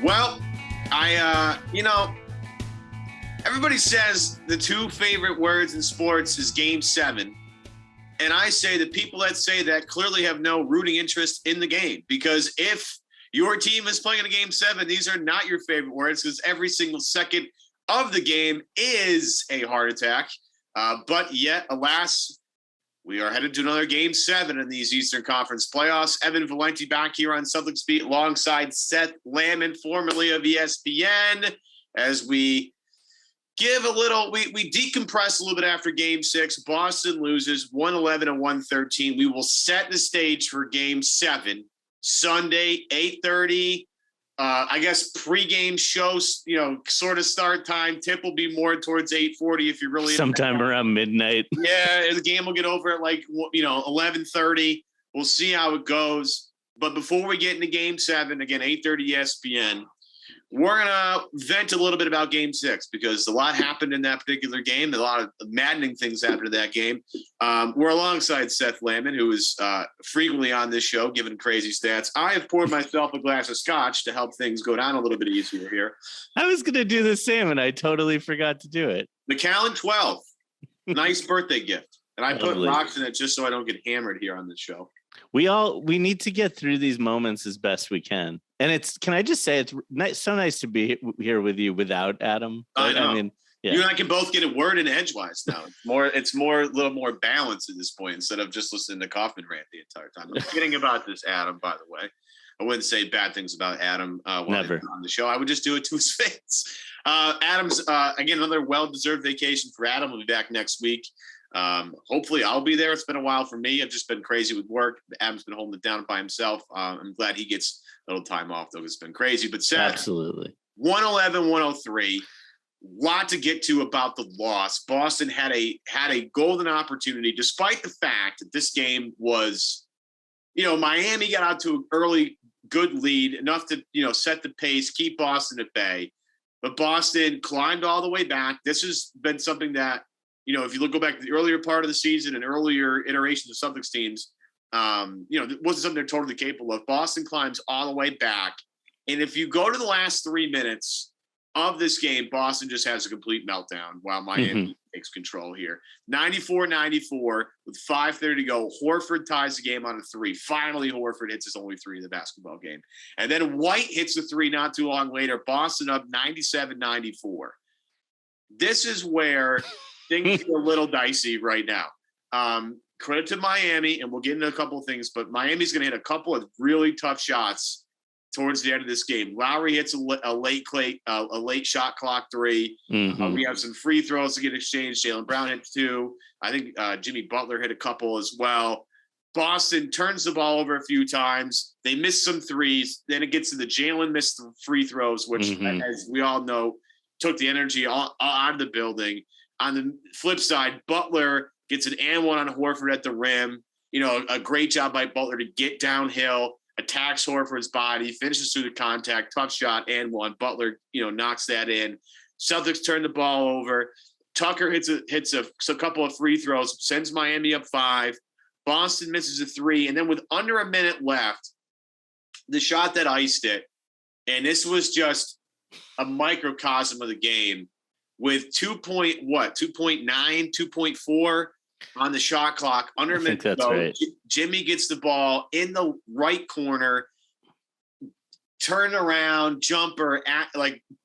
Well, everybody says the two favorite words in sports is Game 7. And I say the people that say that clearly have no rooting interest in the game, because if your team is playing in a Game 7, these are not your favorite words, because every single second of the game is a heart attack. But yet, alas, we are headed to another Game 7 in these Eastern Conference playoffs. Evan Valenti back here on Celtics Beat alongside Seth Lamon, formerly of ESPN, as we give a little, we decompress a little bit after Game 6. Boston loses 111 and 113. We will set the stage for Game 7 Sunday, 8:30. I guess pregame shows, sort of start time. Tip will be more towards 8:40 if you really sometime around midnight. Yeah, the game will get over at 11:30. We'll see how it goes. But before we get into Game 7, again, 8:30 ESPN, we're going to vent a little bit about Game 6 because a lot happened in that particular game. A lot of maddening things happened in that game. We're alongside Seth Lamon, who is frequently on this show, giving crazy stats. I have poured myself a glass of scotch to help things go down a little bit easier here. I was going to do the same, and I totally forgot to do it. McAllen 12. Nice birthday gift. And I put rocks in it just so I don't get hammered here on the show. We need to get through these moments as best we can. And can I just say, it's so nice to be here with you without Adam. I know. I mean, yeah. You and I can both get a word in edgewise now. It's a little more balanced at this point instead of just listening to Kaufman rant the entire time. I'm kidding about this, Adam, by the way. I wouldn't say bad things about Adam Never on the show. I would just do it to his face. Adam's, again, another well-deserved vacation for Adam. We'll be back next week. Hopefully I'll be there. It's been a while for me. I've just been crazy with work. Adam's been holding it down by himself. I'm glad he gets a little time off, though. It's been crazy. But Seth, absolutely. 111-103. Lot to get to about the loss. Boston had a golden opportunity, despite the fact that this game was, Miami got out to an early good lead, enough to, set the pace, keep Boston at bay. But Boston climbed all the way back. This has been something that, if you go back to the earlier part of the season and earlier iterations of Celtics teams, it wasn't something they're totally capable of. Boston climbs all the way back. And if you go to the last 3 minutes of this game, Boston just has a complete meltdown while Miami takes control here. 94-94 with 5:30 to go. Horford ties the game on a 3. Finally, Horford hits his only 3 in the basketball game. And then White hits the 3 not too long later. Boston up 97-94. This is where things are a little dicey right now. Credit to Miami, and we'll get into a couple of things, but Miami's going to hit a couple of really tough shots towards the end of this game. Lowry hits a late shot clock 3. We have some free throws to get exchanged. Jaylen Brown hit 2. I think Jimmy Butler hit a couple as well. Boston turns the ball over a few times. They miss some threes. Then it gets to the Jaylen missed free throws, which, as we all know, took the energy out of the building. On the flip side, Butler gets an and one on Horford at the rim. A great job by Butler to get downhill, attacks Horford's body, finishes through the contact, tough shot, and one. Butler, knocks that in. Celtics turn the ball over. Tucker hits a couple of free throws, sends Miami up 5. Boston misses a 3, and then with under a minute left, the shot that iced it, and this was just a microcosm of the game, with 2.9, 2.4 on the shot clock, under a minute to go. Right. Jimmy gets the ball in the right corner, turn around, jumper,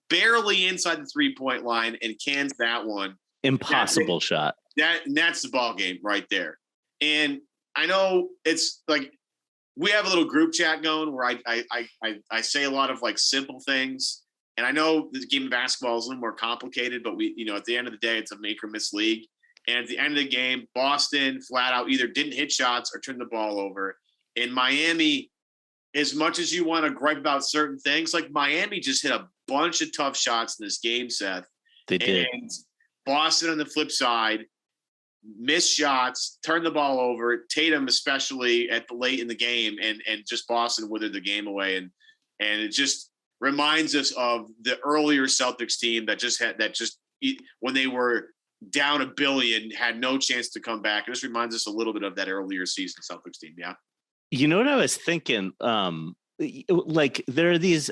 barely inside the 3-point line, and cans that one. Impossible shot. That's the ball game right there. And I know it's like we have a little group chat going where I say a lot of simple things. And I know the game of basketball is a little more complicated, but we, at the end of the day, it's a make or miss league. And at the end of the game, Boston flat out either didn't hit shots or turned the ball over. In Miami, as much as you want to gripe about certain things, Miami just hit a bunch of tough shots in this game, Seth. They did. And Boston on the flip side, missed shots, turned the ball over. Tatum, especially at the late in the game, and just Boston withered the game away. And it just reminds us of the earlier Celtics team that just when they were down $1 billion had no chance to come back. It just reminds us a little bit of that earlier season Celtics team. Yeah. You know what I was thinking? like there are these.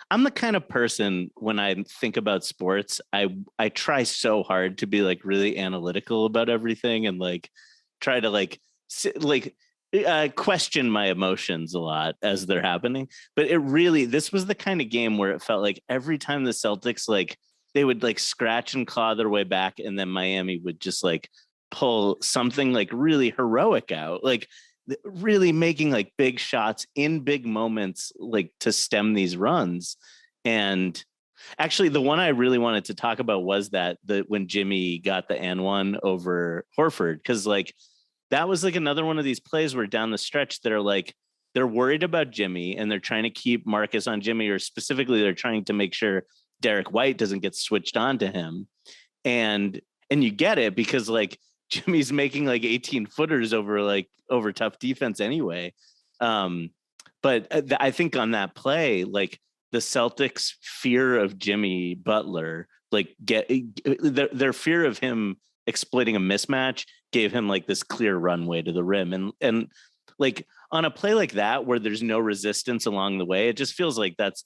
I'm the kind of person when I think about sports, I try so hard to be like really analytical about everything and like try to question my emotions a lot as they're happening. But this was the kind of game where it felt like every time the Celtics, like they would like scratch and claw their way back, and then Miami would just like pull something like really heroic out, like really making like big shots in big moments, like to stem these runs. And actually, the one I really wanted to talk about was that when Jimmy got the N1 over Horford, because like that was like another one of these plays where down the stretch they're worried about Jimmy and they're trying to keep Marcus on Jimmy, or specifically they're trying to make sure Derek White doesn't get switched on to him. And you get it because like Jimmy's making like 18 footers over tough defense anyway. But I think on that play, like the Celtics' fear of Jimmy Butler, like their fear of him exploiting a mismatch gave him like this clear runway to the rim. And like on a play like that, where there's no resistance along the way, it just feels like that's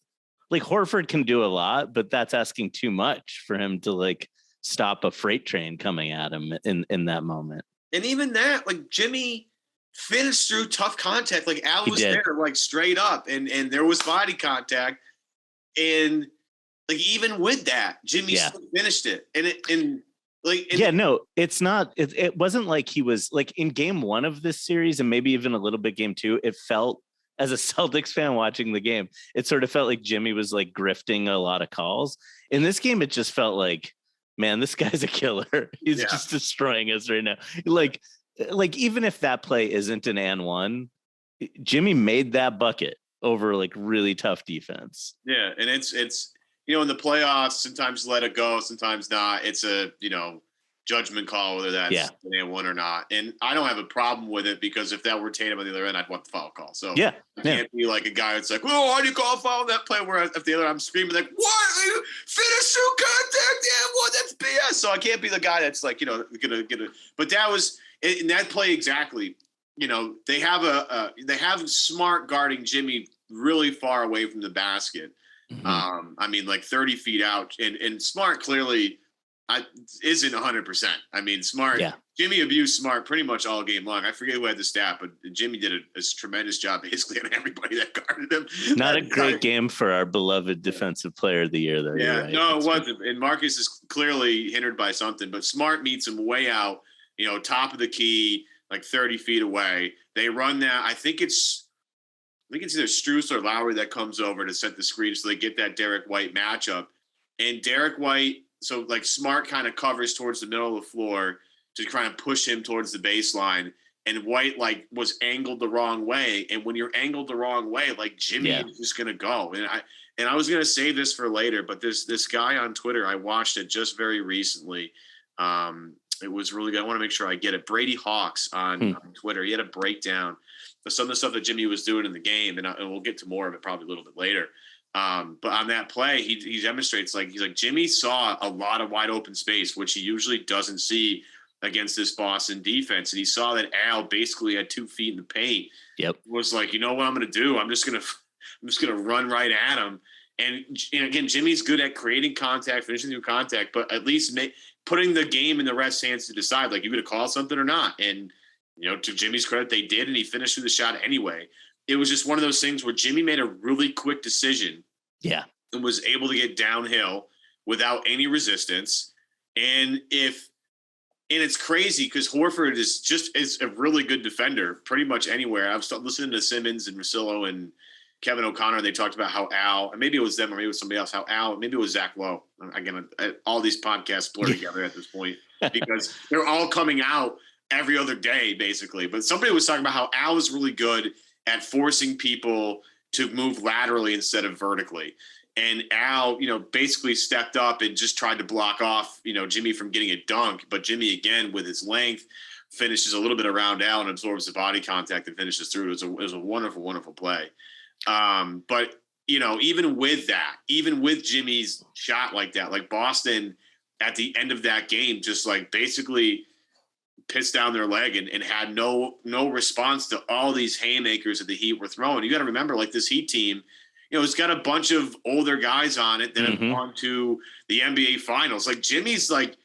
like Horford can do a lot, but that's asking too much for him to like stop a freight train coming at him in that moment. And even that, like Jimmy finished through tough contact. Like Al was there, like straight up, and there was body contact. And like even with that, Jimmy still finished it. It's not. It wasn't like he was like in game one of this series, and maybe even a little bit game two. It felt, as a Celtics fan watching the game, it sort of felt like Jimmy was like grifting a lot of calls. In this game, it just felt like, man, this guy's a killer. He's just destroying us right now. Like even if that play isn't an and one, Jimmy made that bucket over like really tough defense. Yeah, and it's in the playoffs, sometimes let it go, sometimes not. It's a judgment call whether that's an and one or not. And I don't have a problem with it because if that were Tatum on the other end, I'd want the foul call. So I can't be like a guy that's like, "Oh, why do you call a foul on that play?" Where if the other, I'm screaming like, "What? You finish through contact? Yeah, what? That's BS." So I can't be the guy that's like, gonna get it. But that was in that play exactly. They have Smart guarding Jimmy really far away from the basket. Mm-hmm. I mean, like 30 feet out, and Smart clearly isn't 100%. I mean, Smart, Jimmy abused Smart pretty much all game long. I forget who had the stat, but Jimmy did a tremendous job basically on everybody that guarded him. Not a great game for our beloved defensive player of the year, though. Yeah, right. No, it wasn't. And Marcus is clearly hindered by something, but Smart meets him way out, top of the key, like 30 feet away. They run that. I think it's either Strus or Lowry that comes over to set the screen so they get that Derek White matchup. And Derek White, so like Smart kind of covers towards the middle of the floor to try and push him towards the baseline. And White like was angled the wrong way. And when you're angled the wrong way, like Jimmy is just gonna go. And I was gonna save this for later, but this guy on Twitter, I watched it just very recently. It was really good. I want to make sure I get it. Brady Hawks on Twitter. He had a breakdown of some of the stuff that Jimmy was doing in the game, and we'll get to more of it probably a little bit later. But on that play, he demonstrates he's like Jimmy saw a lot of wide open space, which he usually doesn't see against this Boston defense, and he saw that Al basically had 2 feet in the paint. Yep, was like, you know what I'm going to do? I'm just going to run right at him. And again, Jimmy's good at creating contact, finishing through contact, but at least putting the game in the ref's hands to decide, like, you going to call something or not. And to Jimmy's credit, they did, and he finished through the shot anyway. It was just one of those things where Jimmy made a really quick decision. Yeah. And was able to get downhill without any resistance. And it's crazy because Horford is a really good defender pretty much anywhere. I was listening to Simmons and Russillo and Kevin O'Connor. They talked about how Al, and maybe it was them or maybe it was somebody else, maybe it was Zach Lowe. Again, all these podcasts blur together at this point because they're all coming out every other day, basically. But somebody was talking about how Al is really good at forcing people to move laterally instead of vertically. And Al, basically stepped up and just tried to block off, Jimmy from getting a dunk. But Jimmy, again, with his length, finishes a little bit around Al and absorbs the body contact and finishes through. It was a wonderful, wonderful play. But, even with that, even with Jimmy's shot like that, like Boston at the end of that game, just like basically pissed down their leg and had no response to all these haymakers that the Heat were throwing. You got to remember, like, this Heat team, it's got a bunch of older guys on it that have gone to the NBA Finals. Like, Jimmy's like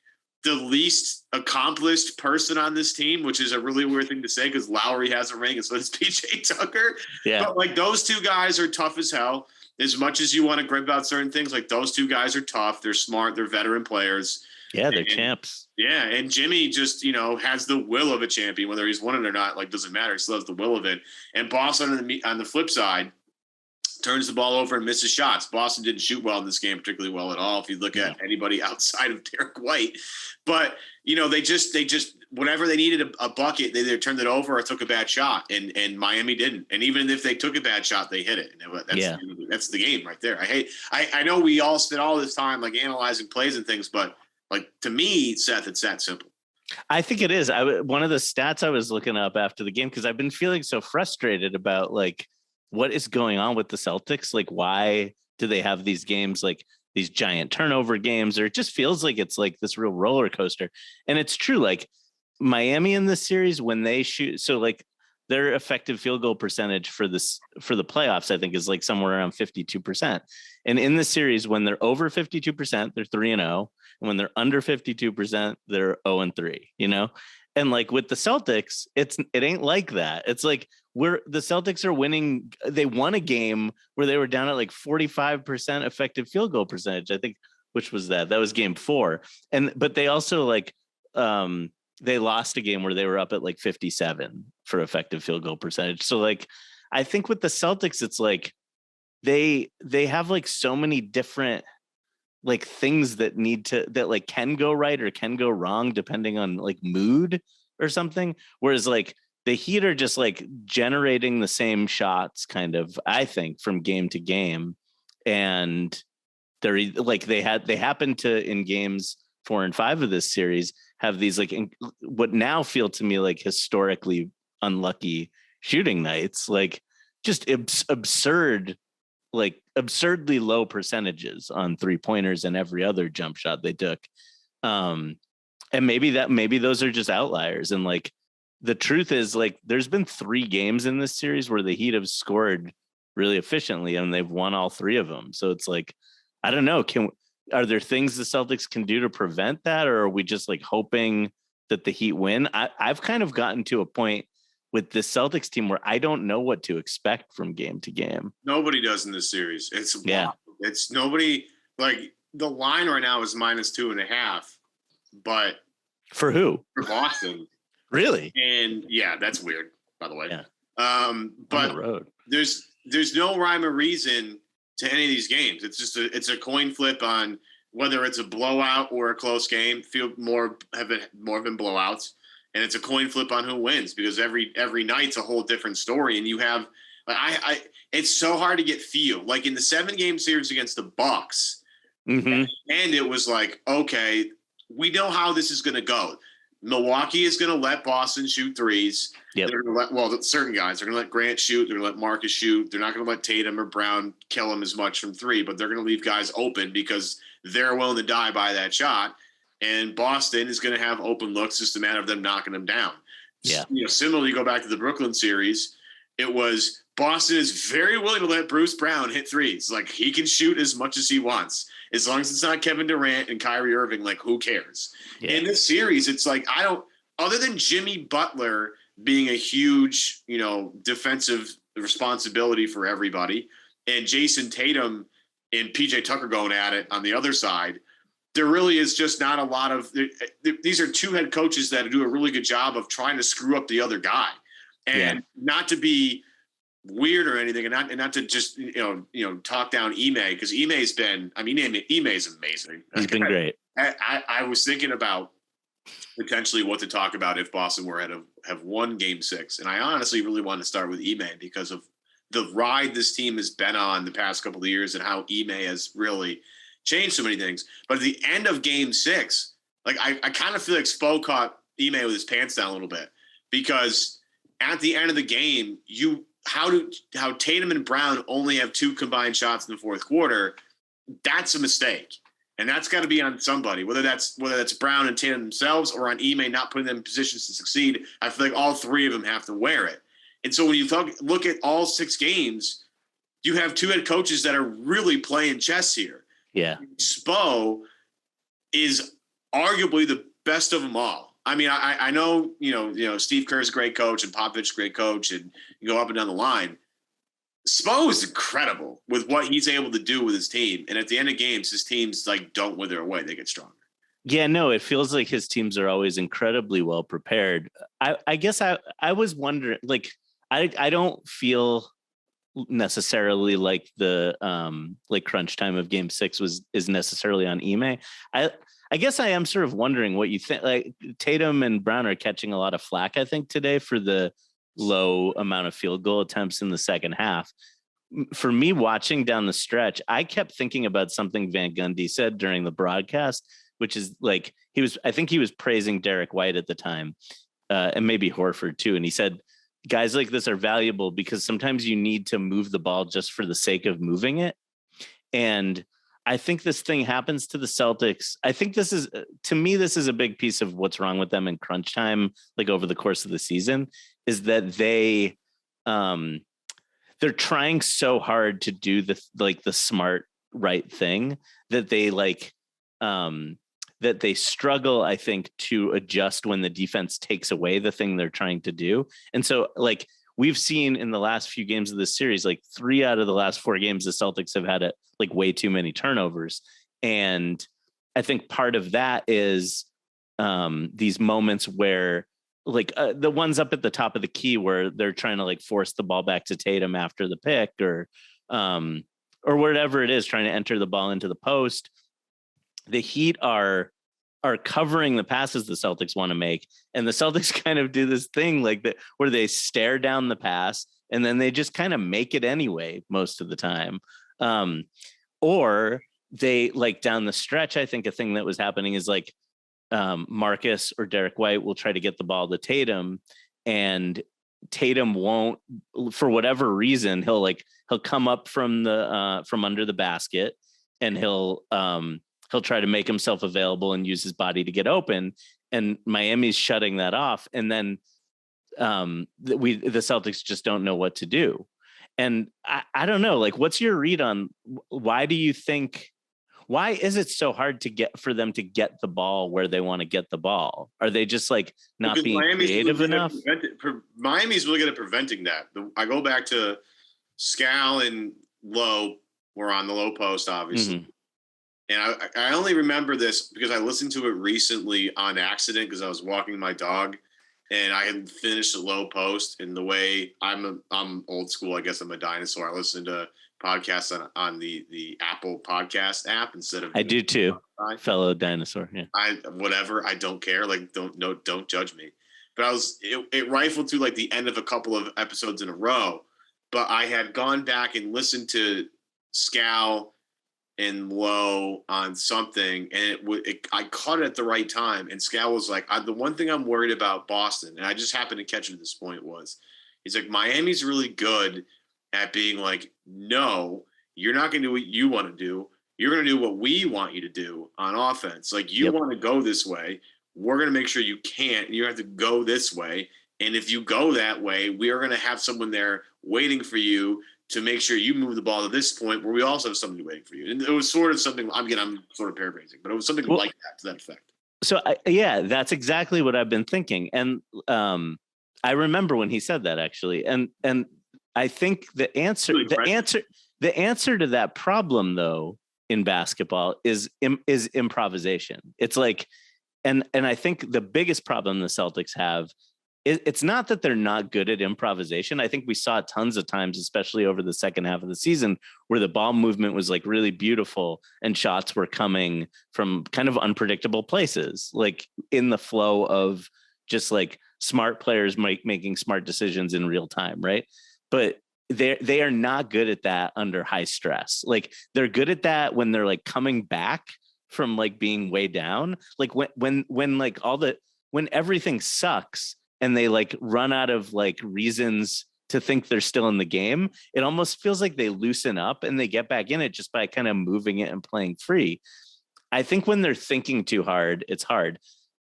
the least accomplished person on this team, which is a really weird thing to say because Lowry has a ring and so does PJ Tucker. Yeah. But like, those two guys are tough as hell. As much as you want to gripe about certain things, like, those two guys are tough. They're smart. They're veteran players. Yeah, they're champs. Yeah, and Jimmy just, has the will of a champion, whether he's won it or not, like, doesn't matter. He still has the will of it. And Boston, on the flip side, turns the ball over and misses shots. Boston didn't shoot well in this game, particularly well at all, if you look at anybody outside of Derek White. But, they just whenever they needed a bucket, they either turned it over or took a bad shot, and Miami didn't. And even if they took a bad shot, they hit it. That's the game right there. I know we all spend all this time, like, analyzing plays and things, but, like, to me, Seth, it's that simple. I think it is. One of the stats I was looking up after the game, because I've been feeling so frustrated about, like, what is going on with the Celtics? Like, why do they have these games, like these giant turnover games? Or it just feels like it's like this real roller coaster. And it's true. Like, Miami in this series, when they shoot, so like their effective field goal percentage for the playoffs, I think, is like somewhere around 52%. And in the series, when they're over 52%, they're 3-0. And when they're under 52%, they're 0-3, And like with the Celtics, it ain't like that. It's like the Celtics are winning. They won a game where they were down at like 45% effective field goal percentage, I think, which was that was game 4. But they also like, they lost a game where they were up at like 57 for effective field goal percentage. So like, I think with the Celtics, it's like they have like so many different like things that like can go right or can go wrong depending on like mood or something. Whereas like the Heat are just like generating the same shots kind of, I think, from game to game. And they're like, they happen to, in games 4 and 5 of this series, have these like what now feel to me like historically unlucky shooting nights, like just absurd, like absurdly low percentages on 3-pointers and every other jump shot they took. And maybe those are just outliers. And like, the truth is, like, there's been 3 games in this series where the Heat have scored really efficiently and they've won all 3 of them. So it's like, I don't know, are there things the Celtics can do to prevent that? Or are we just like hoping that the Heat win? I've kind of gotten to a point with the Celtics team where I don't know what to expect from game to game. Nobody does in this series. It's nobody. Like, the line right now is -2.5, but for who? For Boston. Really? And yeah, that's weird, by the way. Yeah. But the road. There's no rhyme or reason to any of these games. It's just it's a coin flip on whether it's a blowout or a close game. More have been blowouts. And it's a coin flip on who wins, because every night's a whole different story. And you have, it's so hard to get feel. Like in the 7-game series against the Bucks, and it was like, okay, we know how this is going to go. Milwaukee is going to let Boston shoot threes. Yep. They're going to let, certain guys, they're going to let Grant shoot. They're going to let Marcus shoot. They're not going to let Tatum or Brown kill him as much from 3, but they're going to leave guys open because they're willing to die by that shot. And Boston is going to have open looks, just a matter of them knocking them down. Yeah. Similarly, go back to the Brooklyn series. It was Boston is very willing to let Bruce Brown hit threes. Like, he can shoot as much as he wants. As long as it's not Kevin Durant and Kyrie Irving, like, who cares? Yeah. In this series, it's like, other than Jimmy Butler being a huge, defensive responsibility for everybody, and Jason Tatum and PJ Tucker going at it on the other side, there really is just not a lot of – these are 2 head coaches that do a really good job of trying to screw up the other guy. And not to be weird or anything, and not to just, talk down Ime, because Ime's been – Ime's amazing. He's been great. I was thinking about potentially what to talk about if Boston were to have won Game 6. And I honestly really want to start with Ime because of the ride this team has been on the past couple of years and how Ime has really – changed so many things. But at the end of Game 6, like, I kind of feel like Spo caught Ime with his pants down a little bit, because at the end of the game, how Tatum and Brown only have 2 combined shots in the fourth quarter, that's a mistake. And that's got to be on somebody, whether that's Brown and Tatum themselves or on Ime not putting them in positions to succeed. I feel like all three of them have to wear it. And so when you look at all 6 games, you have 2 head coaches that are really playing chess here. Yeah. Spo is arguably the best of them all. I mean, I know, Steve Kerr's a great coach and Popovich's a great coach, and you go up and down the line. Spo is incredible with what he's able to do with his team. And at the end of games, his teams like don't wither away. They get stronger. Yeah, no, it feels like his teams are always incredibly well prepared. I guess I was wondering, like, I don't feel necessarily like the like crunch time of game 6 is necessarily on Ime. I guess I am sort of wondering what you think. Like Tatum and Brown are catching a lot of flack, I think, today for the low amount of field goal attempts in the second half. For me, watching down the stretch, I kept thinking about something Van Gundy said during the broadcast, which is like I think he was praising Derek White at the time, and maybe Horford too. And he said, guys like this are valuable because sometimes you need to move the ball just for the sake of moving it. And I think this thing happens to the Celtics. I think this is a big piece of what's wrong with them in crunch time, like over the course of the season, is that they're trying so hard to do the smart, right thing that they struggle, I think, to adjust when the defense takes away the thing they're trying to do. And so like we've seen in the last few games of this series, like 3 out of the last 4 games, the Celtics have had like way too many turnovers. And I think part of that is these moments where like the ones up at the top of the key where they're trying to like force the ball back to Tatum after the pick or whatever it is, trying to enter the ball into the post. The Heat are covering the passes the Celtics want to make. And the Celtics kind of do this thing like that where they stare down the pass and then they just kind of make it anyway most of the time. Or they like down the stretch, I think a thing that was happening is like Marcus or Derek White will try to get the ball to Tatum and Tatum won't, for whatever reason, he'll come up from under the basket and he'll try to make himself available and use his body to get open. And Miami's shutting that off. And then the Celtics just don't know what to do. And I don't know, like, what's your read on why is it so hard for them to get the ball where they want to get the ball? Are they just like not because being creative enough? Miami's really good at preventing that. I go back to Scal and Lowe were on the low post, obviously. Mm-hmm. And I only remember this because I listened to it recently on accident because I was walking my dog and I had finished the low post. And the way I'm old school, I guess I'm a dinosaur. I listen to podcasts on the Apple podcast app instead of. I do too, fellow dinosaur. Yeah. I don't care. Like don't judge me. But it rifled through like the end of a couple of episodes in a row. But I had gone back and listened to Scal and Low on something, and I caught it at the right time. And Scal was like, the one thing I'm worried about Boston, and I just happened to catch it at this point, he's like, Miami's really good at being like, no, you're not going to do what you want to do. You're going to do what we want you to do on offense. Like you want to go this way. We're going to make sure you can't. You have to go this way. And if you go that way, we are going to have someone there waiting for you to make sure you move the ball to this point where we also have somebody waiting for you. And it was sort of something, I'm sort of paraphrasing, but it was something like that, to that effect. So that's exactly what I've been thinking. And I remember when he said that actually. And I think the answer to that problem though, in basketball is improvisation. It's like, and I think the biggest problem the Celtics have, it's not that they're not good at improvisation. I think we saw tons of times, especially over the second half of the season, where the ball movement was like really beautiful and shots were coming from kind of unpredictable places, like in the flow of just like smart players making smart decisions in real time. Right. But they are not good at that under high stress. Like they're good at that when they're like coming back from like being way down. Like when like when everything sucks, and they like run out of like reasons to think they're still in the game, it almost feels like they loosen up and they get back in it just by kind of moving it and playing free. I think when they're thinking too hard, it's hard.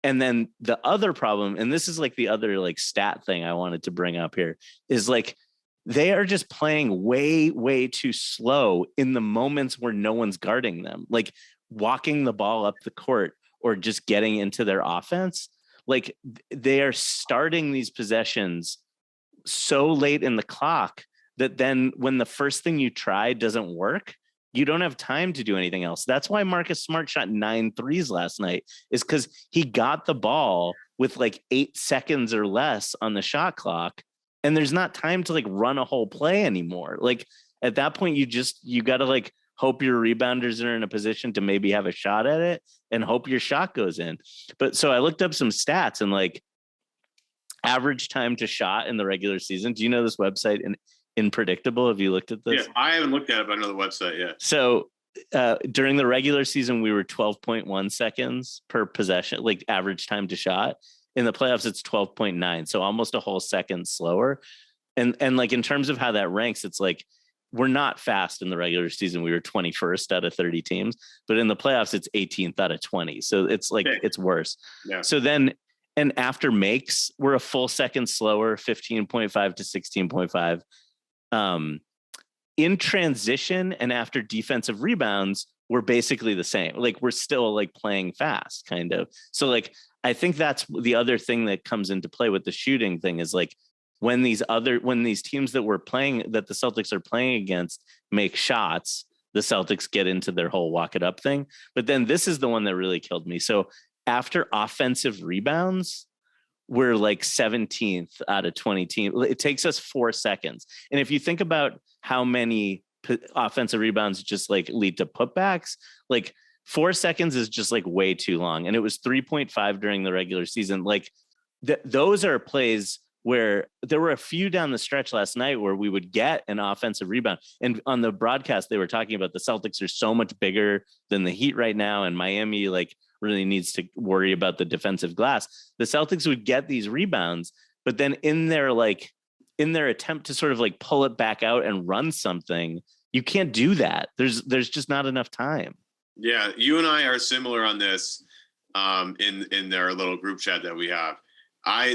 And then the other problem, and this is like the other like stat thing I wanted to bring up here, is like they are just playing way, way too slow in the moments where no one's guarding them, like walking the ball up the court or just getting into their offense. Like they are starting these possessions so late in the clock that then when the first thing you try doesn't work, you don't have time to do anything else. That's why Marcus Smart shot 9 threes last night, is because he got the ball with like 8 seconds or less on the shot clock. And there's not time to like run a whole play anymore. Like at that point, you got to like hope your rebounders are in a position to maybe have a shot at it and hope your shot goes in. But so I looked up some stats and like average time to shot in the regular season. Do you know this website in Predictable? Have you looked at this? Yeah, I haven't looked at it, but I know the website. Yeah. So during the regular season, we were 12.1 seconds per possession, like average time to shot. In the playoffs, it's 12.9. So almost a whole second slower. And like in terms of how that ranks, it's like we're not fast in the regular season. We were 21st out of 30 teams, but in the playoffs, it's 18th out of 20. So it's like, it's worse. Yeah. So then, and after makes, we're a full second slower, 15.5 to 16.5. In transition and after defensive rebounds, we're basically the same. Like we're still like playing fast kind of. So like, I think that's the other thing that comes into play with the shooting thing is like when these teams that we're playing, that the Celtics are playing against make shots, the Celtics get into their whole walk it up thing. But then this is the one that really killed me. So after offensive rebounds, we're like 17th out of 20 teams. It takes us 4 seconds. And if you think about how many offensive rebounds just like lead to putbacks, like 4 seconds is just like way too long. And it was 3.5 during the regular season. Like those are plays where there were a few down the stretch last night where we would get an offensive rebound. And on the broadcast, they were talking about the Celtics are so much bigger than the Heat right now. And Miami like really needs to worry about the defensive glass. The Celtics would get these rebounds, but then in their attempt to sort of like pull it back out and run something, you can't do that. There's just not enough time. Yeah, you and I are similar on this in their little group chat that we have.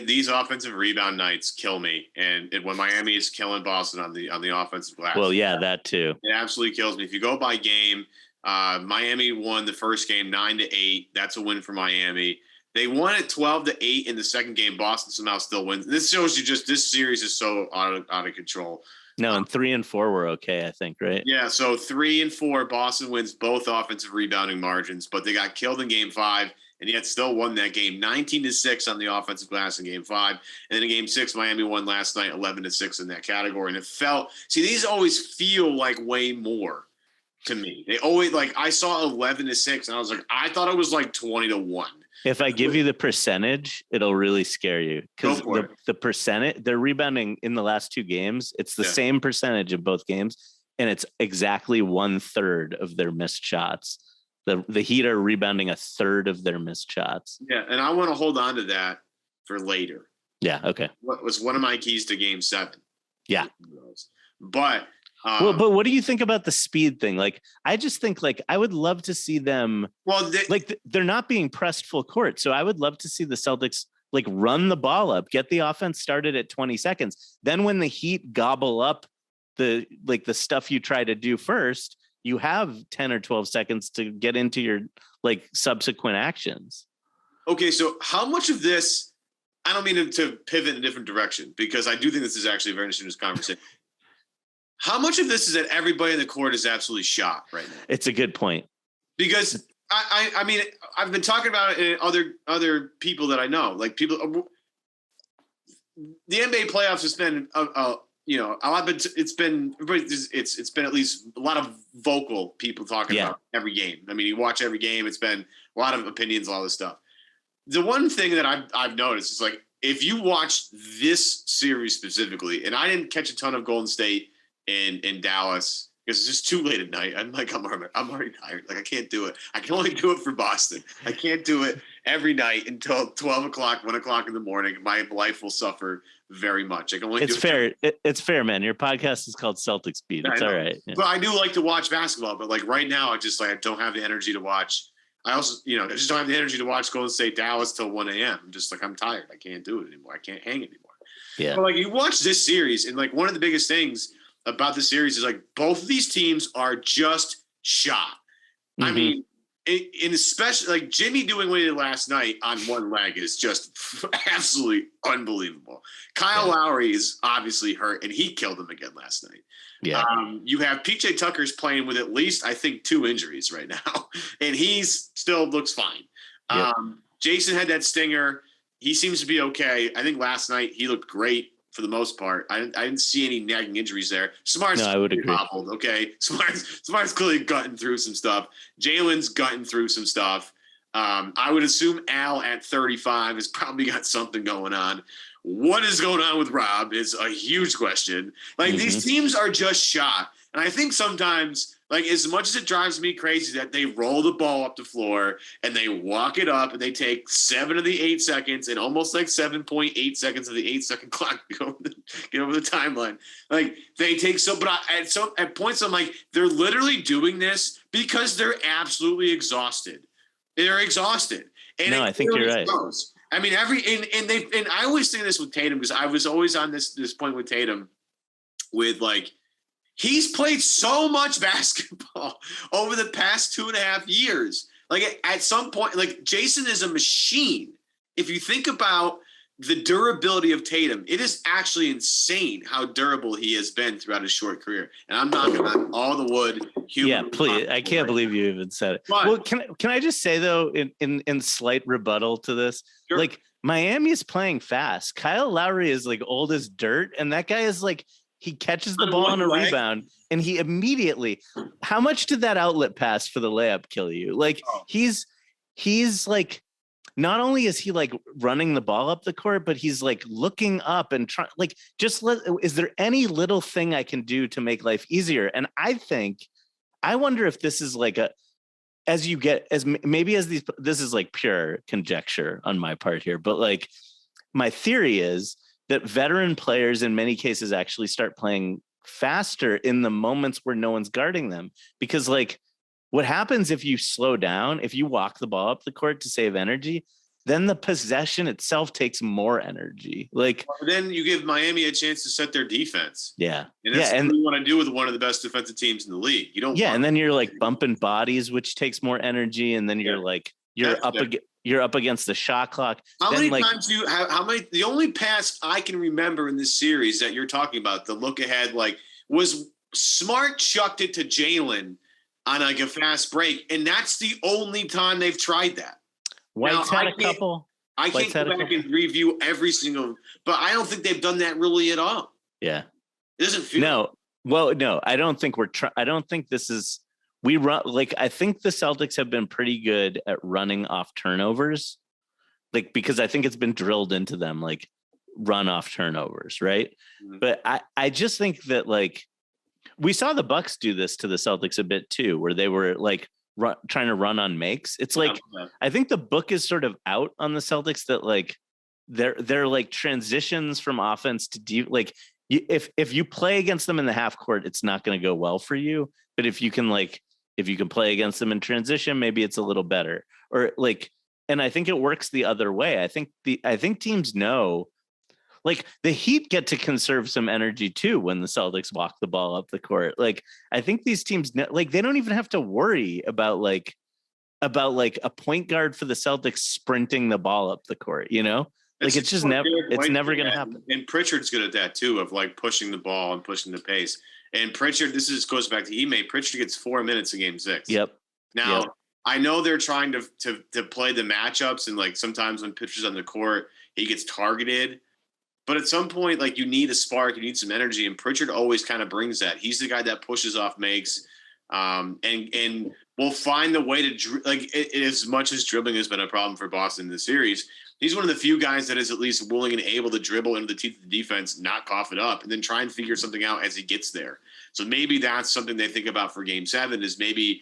These offensive rebound nights kill me, and when Miami is killing Boston on the offensive glass. Well, yeah, that too. It absolutely kills me. If you go by game, Miami won the first game 9-8. That's a win for Miami. They won it 12-8 in the second game. Boston somehow still wins. This shows you just this series is so out of control. No, and 3 and 4 were okay, I think, right? Yeah, so 3 and 4, Boston wins both offensive rebounding margins, but they got killed in game 5, and yet still won that game 19-6 on the offensive glass in game 5. And then in game 6, Miami won last night 11-6 in that category. And it felt, these always feel like way more to me. They always, like, I saw 11-6, and I was like, I thought it was like 20-1. If I give you the percentage, it'll really scare you because the percentage they're rebounding in the last 2 games. It's the same percentage of both games, and it's exactly 1/3 of their missed shots. The Heat are rebounding 1/3 of their missed shots. Yeah, and I want to hold on to that for later. Yeah. Okay. What was one of my keys to Game 7? Yeah. But but what do you think about the speed thing? Like, I just think like I would love to see them. Well, they're not being pressed full court, so I would love to see the Celtics like run the ball up, get the offense started at 20 seconds. Then when the Heat gobble up the stuff you try to do first, you have 10 or 12 seconds to get into your like subsequent actions. Okay, so how much of this? I don't mean to pivot in a different direction because I do think this is actually a very interesting conversation. How much of this is that everybody in the court is absolutely shot right now? It's a good point. Because I mean, I've been talking about it in other people that I know, like people. The NBA playoffs has been, a lot. But it's been at least a lot of vocal people talking about every game. I mean, you watch every game. It's been a lot of opinions, a lot of stuff. The one thing that I've noticed is like if you watch this series specifically, and I didn't catch a ton of Golden State in Dallas because it's just too late at night. I'm already tired. Like I can't do it. I can only do it for Boston. I can't do it every night until 12 o'clock, 1 o'clock in the morning. My life will suffer very much. I can only. It's fair. It's fair, man. Your podcast is called Celtics Beat. It's all right. Yeah. But I do like to watch basketball. But like right now, I don't have the energy to watch I also, I just don't have the energy to watch Golden State Dallas till 1 a.m. I'm just like, I'm tired. I can't do it anymore. I can't hang anymore. Yeah. But like you watch this series, and like one of the biggest things about the series is like both of these teams are just shot. Mm-hmm. I mean, in especially like Jimmy doing what he did last night on one leg is just absolutely unbelievable. Kyle Lowry is obviously hurt, and he killed him again last night. Yeah. You have PJ Tucker's playing with at least, I think, 2 injuries right now, and he's still looks fine. Yep. Jason had that stinger. He seems to be okay. I think last night he looked great for the most part. I didn't see any nagging injuries there. Smart's I would agree. Hobbled, okay. Smart's clearly gutting through some stuff. Jalen's gutting through some stuff. I would assume Al at 35 has probably got something going on. What is going on with Rob is a huge question. Like these teams are just shot. And I think sometimes, like as much as it drives me crazy that they roll the ball up the floor and they walk it up and they take 7 of the 8 seconds and almost like 7.8 seconds of the 8-second clock to get over the timeline. Like they take but at points I'm like, they're literally doing this because they're absolutely exhausted. They're exhausted. And I think you're right. Goes. I mean, and I always think this with Tatum because I was always on this point with Tatum with like, he's played so much basketball over the past 2.5 years. Like at some point, like Jason is a machine. If you think about the durability of Tatum, it is actually insane how durable he has been throughout his short career. And I'm knocking on all the wood. Yeah, please. I can't believe you even said it. But, well, can I just say though, in slight rebuttal to this, sure. Like Miami is playing fast. Kyle Lowry is like old as dirt, and that guy is like he catches the ball on a rebound, and he immediately. How much did that outlet pass for the layup kill you? Like he's like. Not only is he like running the ball up the court, but he's like looking up and trying like is there any little thing I can do to make life easier? And I wonder if this is like this is like pure conjecture on my part here, but like my theory is that veteran players in many cases actually start playing faster in the moments where no one's guarding them, because like, what happens if you slow down, if you walk the ball up the court to save energy, then the possession itself takes more energy. Like then you give Miami a chance to set their defense. Yeah. And that's what you want to do with one of the best defensive teams in the league. You don't and then you're like bumping bodies, which takes more energy, and then you're like you're up against the shot clock. How many times the only pass I can remember in this series that you're talking about, the look ahead, like was Smart chucked it to Jalen on like a fast break, and that's the only time they've tried that. White's had a couple. I can't go back and review every single, but I don't think they've done that really at all. Yeah, it doesn't feel. No, well, no, I don't think I don't think this is. We run like I think the Celtics have been pretty good at running off turnovers, like because I think it's been drilled into them, like run off turnovers, right? Mm-hmm. But I just think that like. We saw the Bucks do this to the Celtics a bit too, where they were like trying to run on makes. It's like I think the book is sort of out on the Celtics that like they're like transitions from offense to like if you play against them in the half court, it's not going to go well for you. But if you can play against them in transition, maybe it's a little better. Or like, and I think it works the other way. I think teams know. Like the Heat get to conserve some energy too when the Celtics walk the ball up the court. Like I think these teams like they don't even have to worry about a point guard for the Celtics sprinting the ball up the court. You know, like it's just never going to happen. And Pritchard's good at that too, of like pushing the ball and pushing the pace. And Pritchard, goes back to Pritchard gets 4 minutes in Game 6. Yep. Now I know they're trying to play the matchups, and like sometimes when Pritchard's on the court, he gets targeted. But at some point, like you need a spark, you need some energy, and Pritchard always kind of brings that. He's the guy that pushes off makes, and will find the way to as much as dribbling has been a problem for Boston in the series. He's one of the few guys that is at least willing and able to dribble into the teeth of the defense, not cough it up, and then try and figure something out as he gets there. So maybe that's something they think about for Game 7 is maybe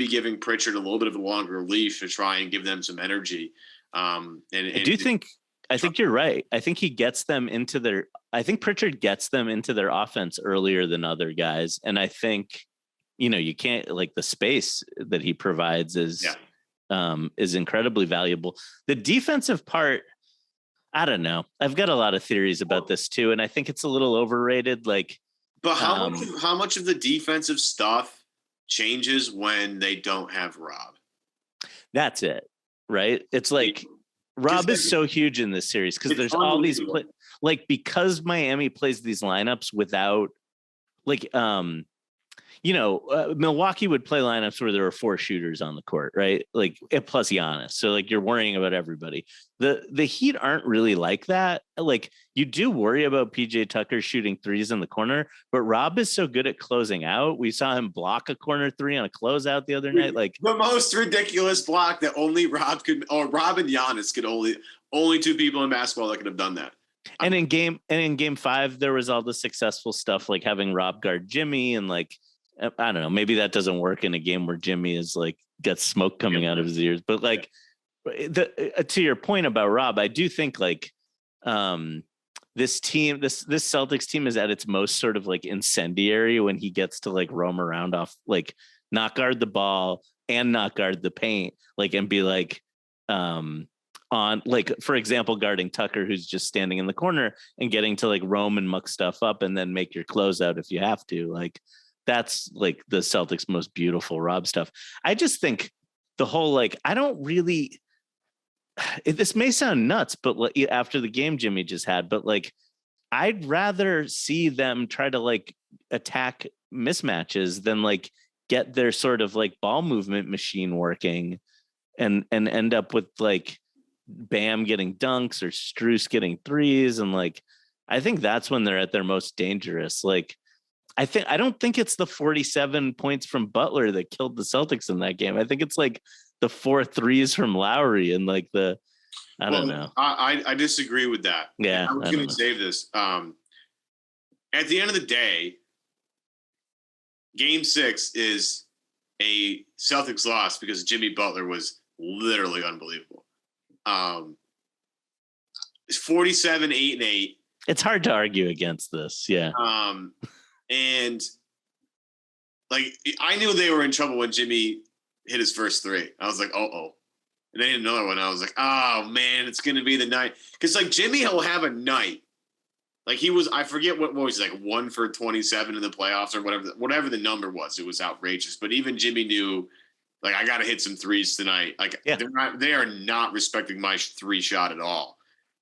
giving Pritchard a little bit of a longer leash to try and give them some energy. I think you're right. I think Pritchard gets them into their offense earlier than other guys. And I think, you can't like the space that he provides is is incredibly valuable. The defensive part, I don't know. I've got a lot of theories about this too, and I think it's a little overrated. Like, but how much of the defensive stuff changes when they don't have Rob? That's it, right? It's like Rob is so huge in this series because there's all these because Miami plays these lineups without Milwaukee would play lineups where there were 4 shooters on the court, right? Like plus Giannis. So like you're worrying about everybody. The Heat aren't really like that. Like you do worry about PJ Tucker shooting threes in the corner, but Rob is so good at closing out. We saw him block a corner 3 on a closeout the other night. Like the most ridiculous block that only Rob could, or Rob and Giannis could only 2 people in basketball that could have done that. And in game 5, there was all the successful stuff like having Rob guard Jimmy and like, I don't know, maybe that doesn't work in a game where Jimmy is like gets smoke coming out of his ears. But like to your point about Rob, I do think like this Celtics team is at its most sort of like incendiary when he gets to like roam around off, like not guard the ball and not guard the paint, like, and be like on like, for example, guarding Tucker, who's just standing in the corner and getting to like roam and muck stuff up and then make your closeout if you have to. Like, that's like the Celtics' most beautiful Rob stuff. I just think the whole, like, I don't really, this may sound nuts, but like, after the game Jimmy just had, but like, I'd rather see them try to like attack mismatches than like get their sort of like ball movement machine working and end up with like Bam getting dunks or Strus getting threes. And like, I think that's when they're at their most dangerous. Like, I don't think it's the 47 points from Butler that killed the Celtics in that game. I think it's like the 4 threes from Lowry and like I don't know. I disagree with that. Yeah. I was going to save this. At the end of the day, game 6 is a Celtics loss because Jimmy Butler was literally unbelievable. It's 47, 8 and 8. It's hard to argue against this. Yeah. And like, I knew they were in trouble when Jimmy hit his first 3. I was like, oh. And then another one. I was like, oh man, it's going to be the night. Cause like Jimmy will have a night. Like he was, I forget what was like 1 for 27 in the playoffs or whatever the number was. It was outrageous. But even Jimmy knew, like, I got to hit some threes tonight. Like they are not respecting my 3 shot at all.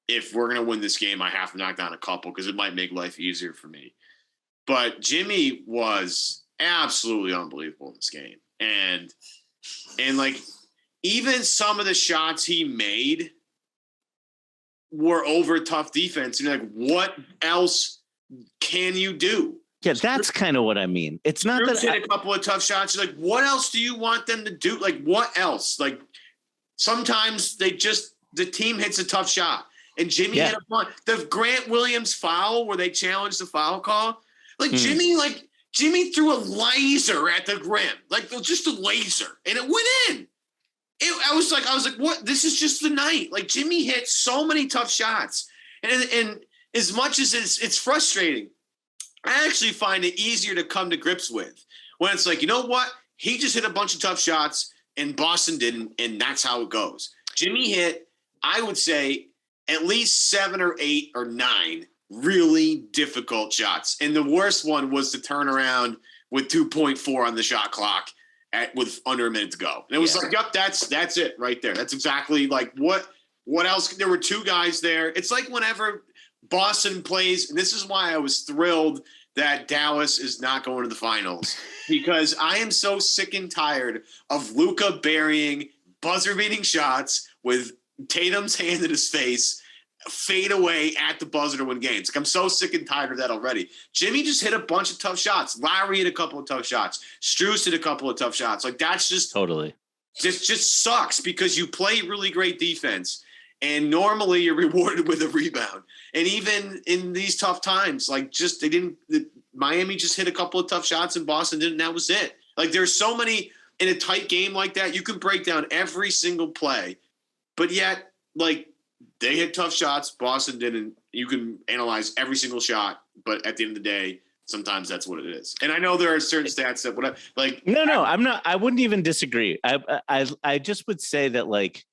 If we're going to win this game, I have to knock down a couple because it might make life easier for me. But Jimmy was absolutely unbelievable in this game. And like, even some of the shots he made were over tough defense. And you're like, what else can you do? Yeah, that's kind of what I mean. It's not that hit a couple of tough shots. You're like, what else do you want them to do? Like, what else? Like, sometimes the team hits a tough shot. And Jimmy hit a one. The Grant Williams foul where they challenged the foul call. Like Jimmy threw a laser at the rim, like just a laser, and it went in. I was like, what? This is just the night. Like Jimmy hit so many tough shots, and as much as it's frustrating, I actually find it easier to come to grips with when it's like, you know what? He just hit a bunch of tough shots, and Boston didn't, and that's how it goes. Jimmy hit, I would say, at least 7 or 8 or 9. Really difficult shots. And the worst one was to turn around with 2.4 on the shot clock with under a minute to go. And it was like, yep, that's it right there. That's exactly like what else? There were 2 guys there. It's like whenever Boston plays, and this is why I was thrilled that Dallas is not going to the finals, because I am so sick and tired of Luka burying buzzer-beating shots with Tatum's hand in his face, fade away at the buzzer to win games. Like, I'm so sick and tired of that already. Jimmy just hit a bunch of tough shots. Lowry hit a couple of tough shots. Strus hit a couple of tough shots. Like, that's just totally just sucks because you play really great defense and normally you're rewarded with a rebound. And even in these tough times, like Miami just hit a couple of tough shots and Boston didn't. And that was it. Like, there's so many in a tight game like that. You can break down every single play, but yet, like, they hit tough shots. Boston didn't. You can analyze every single shot, but at the end of the day, Sometimes that's what it is. And I know there are certain stats that would like. No, I'm not. I wouldn't even disagree. I just would say that like,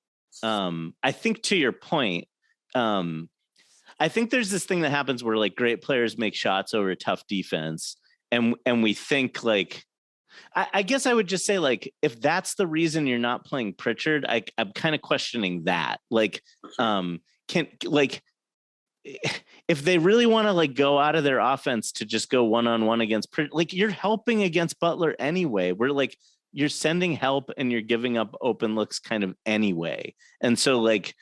I think to your point, I think there's this thing that happens where like great players make shots over a tough defense, and we think like, I guess I would just say like, if that's the reason you're not playing Pritchard, I'm kind of questioning that. Like, can like, if they really want to like go out of their offense to just go one-on-one against like, you're helping against Butler anyway. We're like, you're sending help and you're giving up open looks kind of anyway. And so like,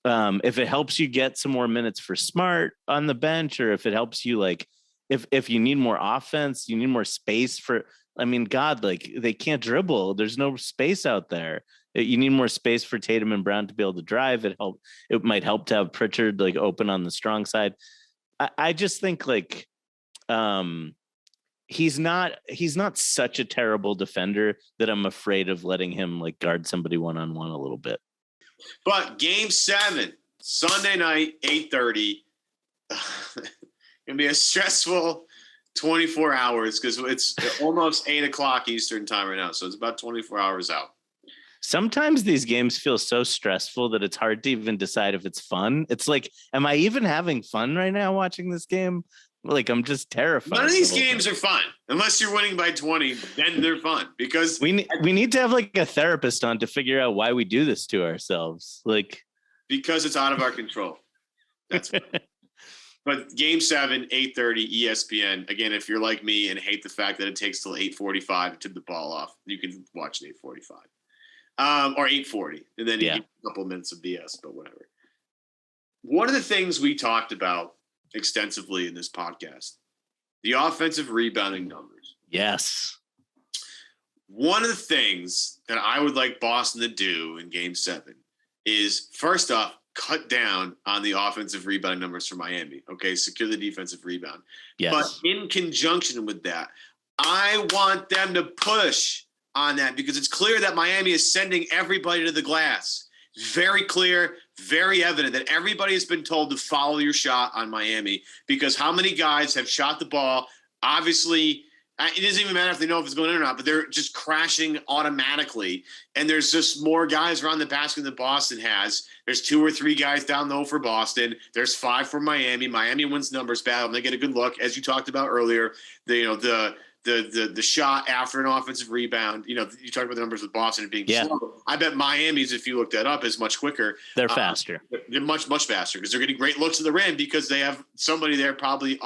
if it helps you get some more minutes for Smart on the bench, or if it helps you like, if you need more offense, you need more space for, I mean, God, like they can't dribble. There's no space out there. You need more space for Tatum and Brown to be able to drive. It might help to have Pritchard like open on the strong side. I just think like, he's not such a terrible defender that I'm afraid of letting him like guard somebody one-on-one a little bit. But Game 7, Sunday night, 8:30, gonna be a stressful 24 hours because it's almost 8 o'clock Eastern time right now, so it's about 24 hours out. Sometimes these games feel so stressful that it's hard to even decide if it's fun. It's like, am I even having fun right now watching this game? Like, I'm just terrified. None of these games are fun unless you're winning by 20. Then they're fun because we need to have like a therapist on to figure out why we do this to ourselves. Like, because it's out of our control. That's fun. But Game 7, 8:30 ESPN. Again, if you're like me and hate the fact that it takes till 8:45 to tip the ball off, you can watch it 8:45. Or 8:40, and then you get a couple of minutes of BS, but whatever. One of the things we talked about extensively in this podcast, the offensive rebounding numbers. Yes. One of the things that I would like Boston to do in Game 7 is, first off, cut down on the offensive rebounding numbers for Miami. Okay, secure the defensive rebound. Yes. But in conjunction with that, I want them to push on that because it's clear that Miami is sending everybody to the glass. Very clear, very evident that everybody has been told to follow your shot on Miami because how many guys have shot the ball? Obviously, it doesn't even matter if they know if it's going in or not, but they're just crashing automatically. And there's just more guys around the basket than Boston has. There's 2 or 3 guys down low for Boston. There's 5 for Miami. Miami wins numbers battle, and they get a good look, as you talked about earlier. The shot after an offensive rebound, you talked about the numbers with Boston being slow. I bet Miami's, if you look that up, is much quicker. They're faster. They're much faster because they're getting great looks at the rim because they have somebody there probably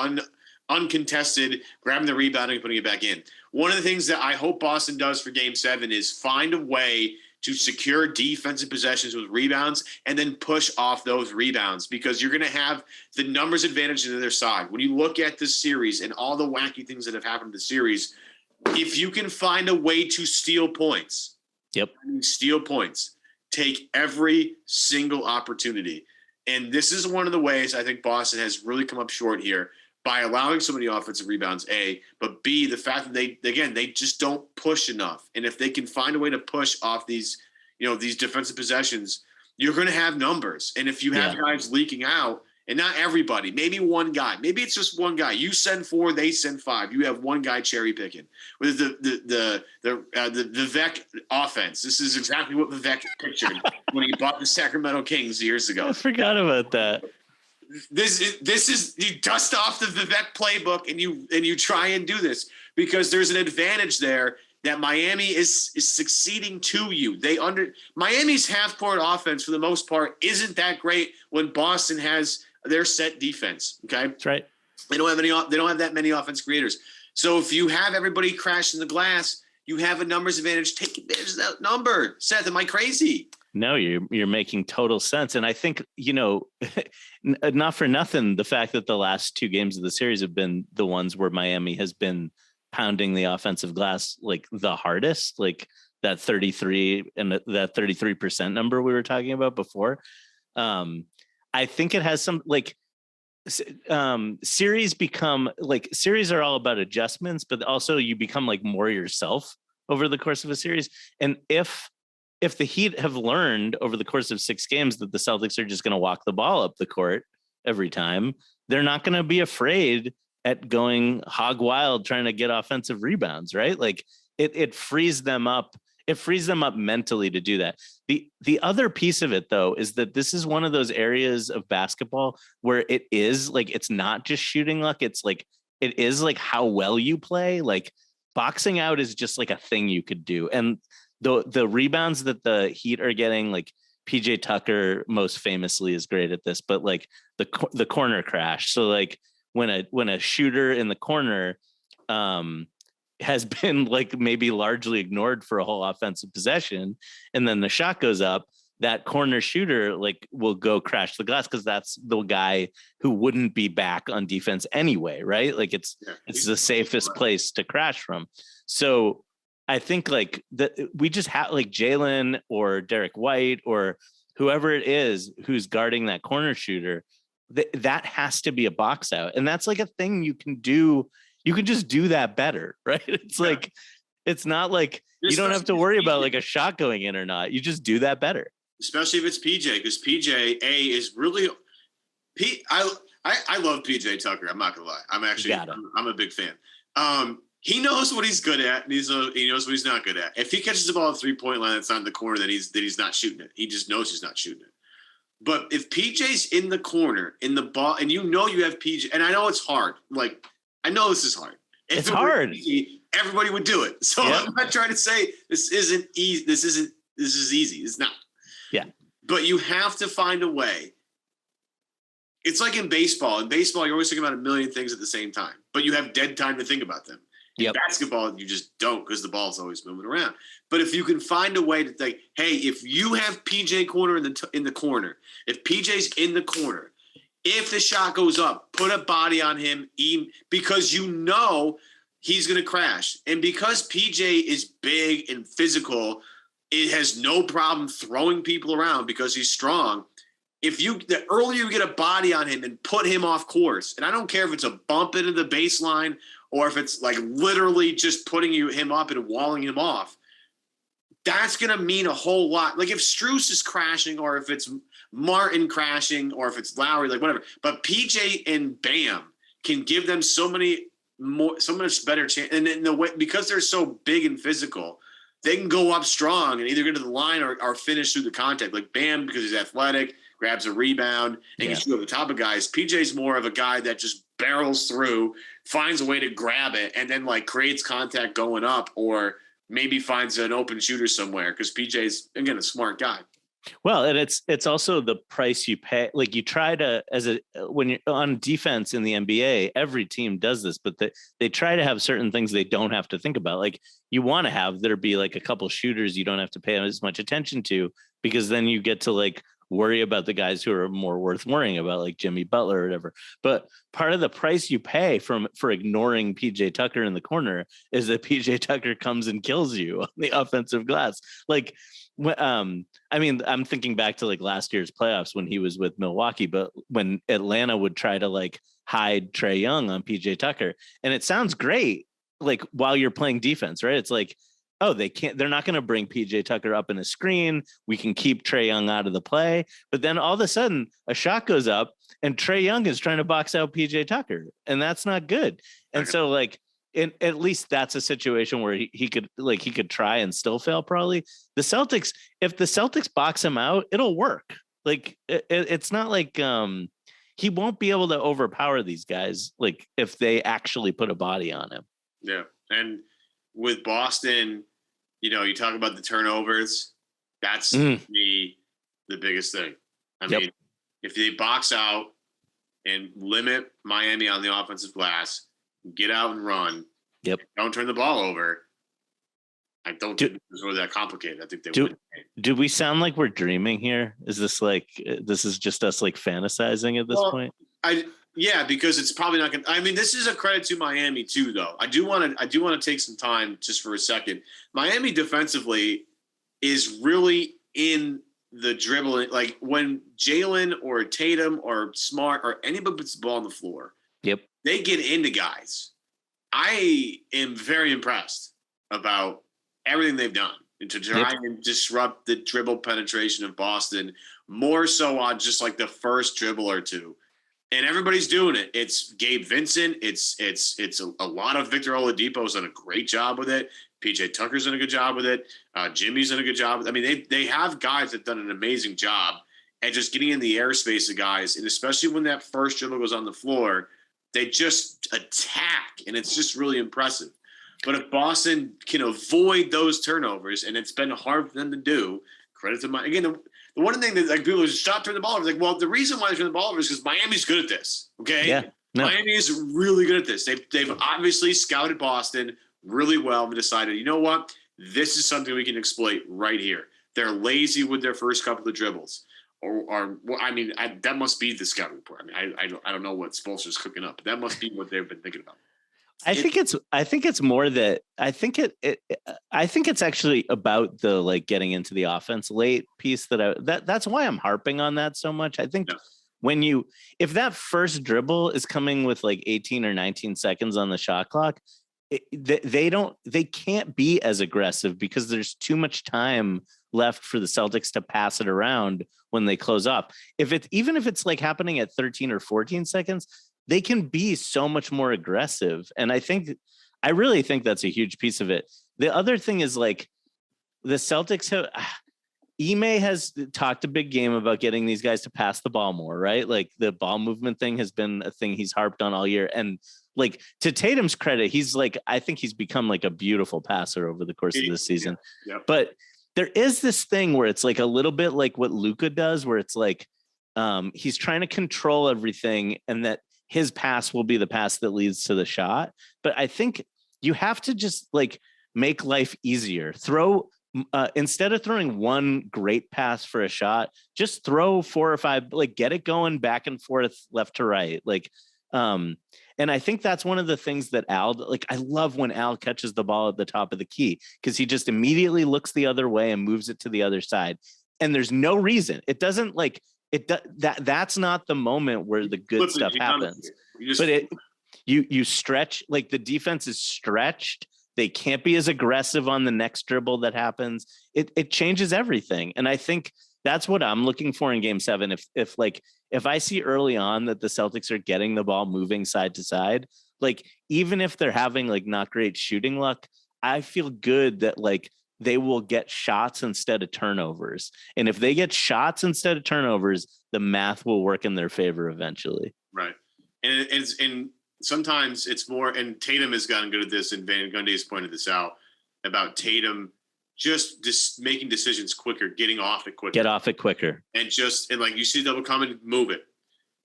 uncontested, grabbing the rebound and putting it back in. One of the things that I hope Boston does for Game 7 is find a way to secure defensive possessions with rebounds and then push off those rebounds because you're going to have the numbers advantage on their side. When you look at this series and all the wacky things that have happened in the series, if you can find a way to steal points, take every single opportunity. And this is one of the ways I think Boston has really come up short here by allowing so many offensive rebounds, A, but B, the fact that they just don't push enough. And if they can find a way to push off these defensive possessions, you're going to have numbers. And if you have guys leaking out, and not everybody, maybe one guy, maybe it's just one guy. You send 4, they send 5. You have one guy cherry picking. With the Vivek offense, this is exactly what Vivek pictured when he bought the Sacramento Kings years ago. I forgot about that. This is you dust off the Vivek playbook and you try and do this because there's an advantage there that Miami is succeeding to you. Miami's half court offense for the most part isn't that great when Boston has their set defense. Okay, that's right. They don't have that many offense creators. So if you have everybody crashing the glass, you have a numbers advantage. Take advantage of that number. Seth, am I crazy? No, you're making total sense. And I think, not for nothing, the fact that the last 2 games of the series have been the ones where Miami has been pounding the offensive glass like the hardest, like that 33 and that 33% number we were talking about before. I think it has some series are all about adjustments, but also you become like more yourself over the course of a series. And if the Heat have learned over the course of 6 games that the Celtics are just going to walk the ball up the court every time, they're not going to be afraid at going hog wild trying to get offensive rebounds, right? Like it frees them up. It frees them up mentally to do that. The other piece of it, though, is that this is one of those areas of basketball where it is like, it's not just shooting luck. It's like, it is like how well you play. Like boxing out is just like a thing you could do. And the rebounds that the Heat are getting, like PJ Tucker most famously is great at this, but like the corner crash. So like when a shooter in the corner has been like maybe largely ignored for a whole offensive possession, and then the shot goes up, that corner shooter like will go crash the glass because that's the guy who wouldn't be back on defense anyway, right? Like it's the safest place to crash from. So I think like that we just have like Jalen or Derek White or whoever it is who's guarding that corner shooter, that has to be a box out. And that's like a thing you can do. You can just do that better, right? It's like, it's not like you don't have to worry about like a shot going in or not. You just do that better. Especially if it's PJ, because PJ is really I love PJ Tucker. I'm not gonna lie. I'm a big fan. He knows what he's good at, and he knows what he's not good at. If he catches the ball at 3-point line that's not in the corner, then he's not shooting it. He just knows he's not shooting it. But if PJ's in the corner, in the ball, and you have PJ, and I know it's hard. Like, I know this is hard. If it's hard. Easy, everybody would do it. So I'm not trying to say this isn't easy. This is easy. It's not. Yeah. But you have to find a way. It's like in baseball. In baseball, you're always thinking about a million things at the same time, but you have dead time to think about them. In basketball, you just don't, because the ball's always moving around. But if you can find a way to think, hey, if you have PJ corner in the corner, if PJ's in the corner, if the shot goes up, put a body on him, because you know he's going to crash. And because PJ is big and physical, it has no problem throwing people around because he's strong. The earlier you get a body on him and put him off course, and I don't care if it's a bump into the baseline or if it's like literally just putting him up and walling him off, that's going to mean a whole lot. Like if Strus is crashing, or if it's Martin crashing, or if it's Lowry, like whatever. But PJ and Bam can give them so much better chance. And in the way, because they're so big and physical, they can go up strong and either get to the line or finish through the contact. Like Bam, because he's athletic, grabs a rebound and can shoot over the top of guys. PJ's more of a guy that just barrels through, finds a way to grab it, and then like creates contact going up, or maybe finds an open shooter somewhere, because PJ's, again, a smart guy. Well, and it's also the price you pay. Like you try to, when you're on defense in the NBA, every team does this, but they try to have certain things they don't have to think about. Like you want to have there be like a couple shooters you don't have to pay as much attention to, because then you get to like worry about the guys who are more worth worrying about, like Jimmy Butler or whatever. But part of the price you pay for ignoring PJ Tucker in the corner is that PJ Tucker comes and kills you on the offensive glass. Like, I mean, I'm thinking back to like last year's playoffs when he was with Milwaukee, but when Atlanta would try to like hide Trae Young on PJ Tucker, and it sounds great, like while you're playing defense, right? It's like, oh, they're not going to bring PJ Tucker up in a screen. We can keep Trae Young out of the play. But then all of a sudden a shot goes up and Trae Young is trying to box out PJ Tucker, and that's not good. And so like, at least that's a situation where he could try and still fail. Probably the Celtics, if the Celtics box him out, it'll work. Like it's not like he won't be able to overpower these guys, like if they actually put a body on him. Yeah. And with Boston, you talk about the turnovers. That's the biggest thing. I mean, if they box out and limit Miami on the offensive glass, get out and run. Yep. Don't turn the ball over. I don't think it's really that complicated. I think they win. Do we sound like we're dreaming here? Is this like this is just us like fantasizing at this point? Yeah, because it's probably not going to. I mean, this is a credit to Miami too, though. I do want to take some time just for a second. Miami defensively is really in the dribbling. Like when Jalen or Tatum or Smart or anybody puts the ball on the floor, they get into guys. I am very impressed about everything they've done to try and disrupt the dribble penetration of Boston, more so on just like the first dribble or two. And everybody's doing it. It's Gabe Vincent. It's a lot of Victor Oladipo's done a great job with it. PJ Tucker's done a good job with it. Jimmy's done a good job. I mean, they have guys that have done an amazing job at just getting in the airspace of guys. And especially when that first dribble goes on the floor, they just attack. And it's just really impressive. But if Boston can avoid those turnovers, and it's been hard for them to do, credit to again, the one thing that like people just stop turning the ball over. Like, well, the reason why they're turning the ball over is because Miami's good at this. Okay, yeah, no. Miami is really good at this. They've obviously scouted Boston really well and decided, you know what, this is something we can exploit right here. They're lazy with their first couple of dribbles, or well, I mean, that must be the scouting report. I mean, I don't know what Spoelstra's cooking up, but that must be what they've been thinking about. I think it's more that I think it's actually about the like getting into the offense late piece that's why I'm harping on that so much. I think if that first dribble is coming with like 18 or 19 seconds on the shot clock, they can't be as aggressive because there's too much time left for the Celtics to pass it around when they close up. Even if it's like happening at 13 or 14 seconds, they can be so much more aggressive. And I really think that's a huge piece of it. The other thing is like the Celtics Ime has talked a big game about getting these guys to pass the ball more, right? Like the ball movement thing has been a thing he's harped on all year. And like to Tatum's credit, he's like, I think he's become like a beautiful passer over the course of this season. Yeah. But there is this thing where it's like a little bit like what Luka does, where it's like he's trying to control everything and that his pass will be the pass that leads to the shot. But I think you have to just like make life easier. Instead of throwing one great pass for a shot, just throw 4 or 5, like get it going back and forth, left to right. Like, and I think that's one of the things that I love when Al catches the ball at the top of the key, because he just immediately looks the other way and moves it to the other side. And there's no reason. It doesn't like, that's not the moment where the good stuff happens. But you stretch, like the defense is stretched. They can't be as aggressive on the next dribble that happens. It changes everything. And I think that's what I'm looking for in game 7. If I see early on that the Celtics are getting the ball moving side to side, like even if they're having like not great shooting luck, I feel good that like they will get shots instead of turnovers. And if they get shots instead of turnovers, the math will work in their favor eventually. Right. And sometimes it's more, and Tatum has gotten good at this, and Van Gundy's pointed this out about Tatum just making decisions quicker, getting off it quicker. Get off it quicker. And like you see double come and move it.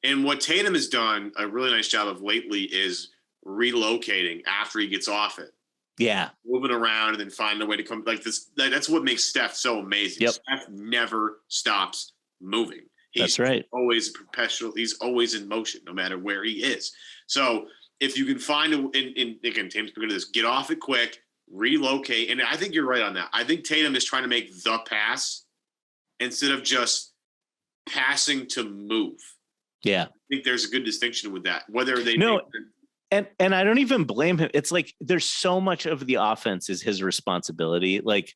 And what Tatum has done a really nice job of lately is relocating after he gets off it. Yeah. Moving around and then finding a way to come like this. That's what makes Steph so amazing. Yep. Steph never stops moving. That's right. Always a professional. He's always in motion, no matter where he is. So if you can find again, Tatum's going to this, get off it quick, relocate. And I think you're right on that. I think Tatum is trying to make the pass instead of just passing to move. Yeah. I think there's a good distinction with that. Whether they And I don't even blame him. It's like there's so much of the offense is his responsibility. Like,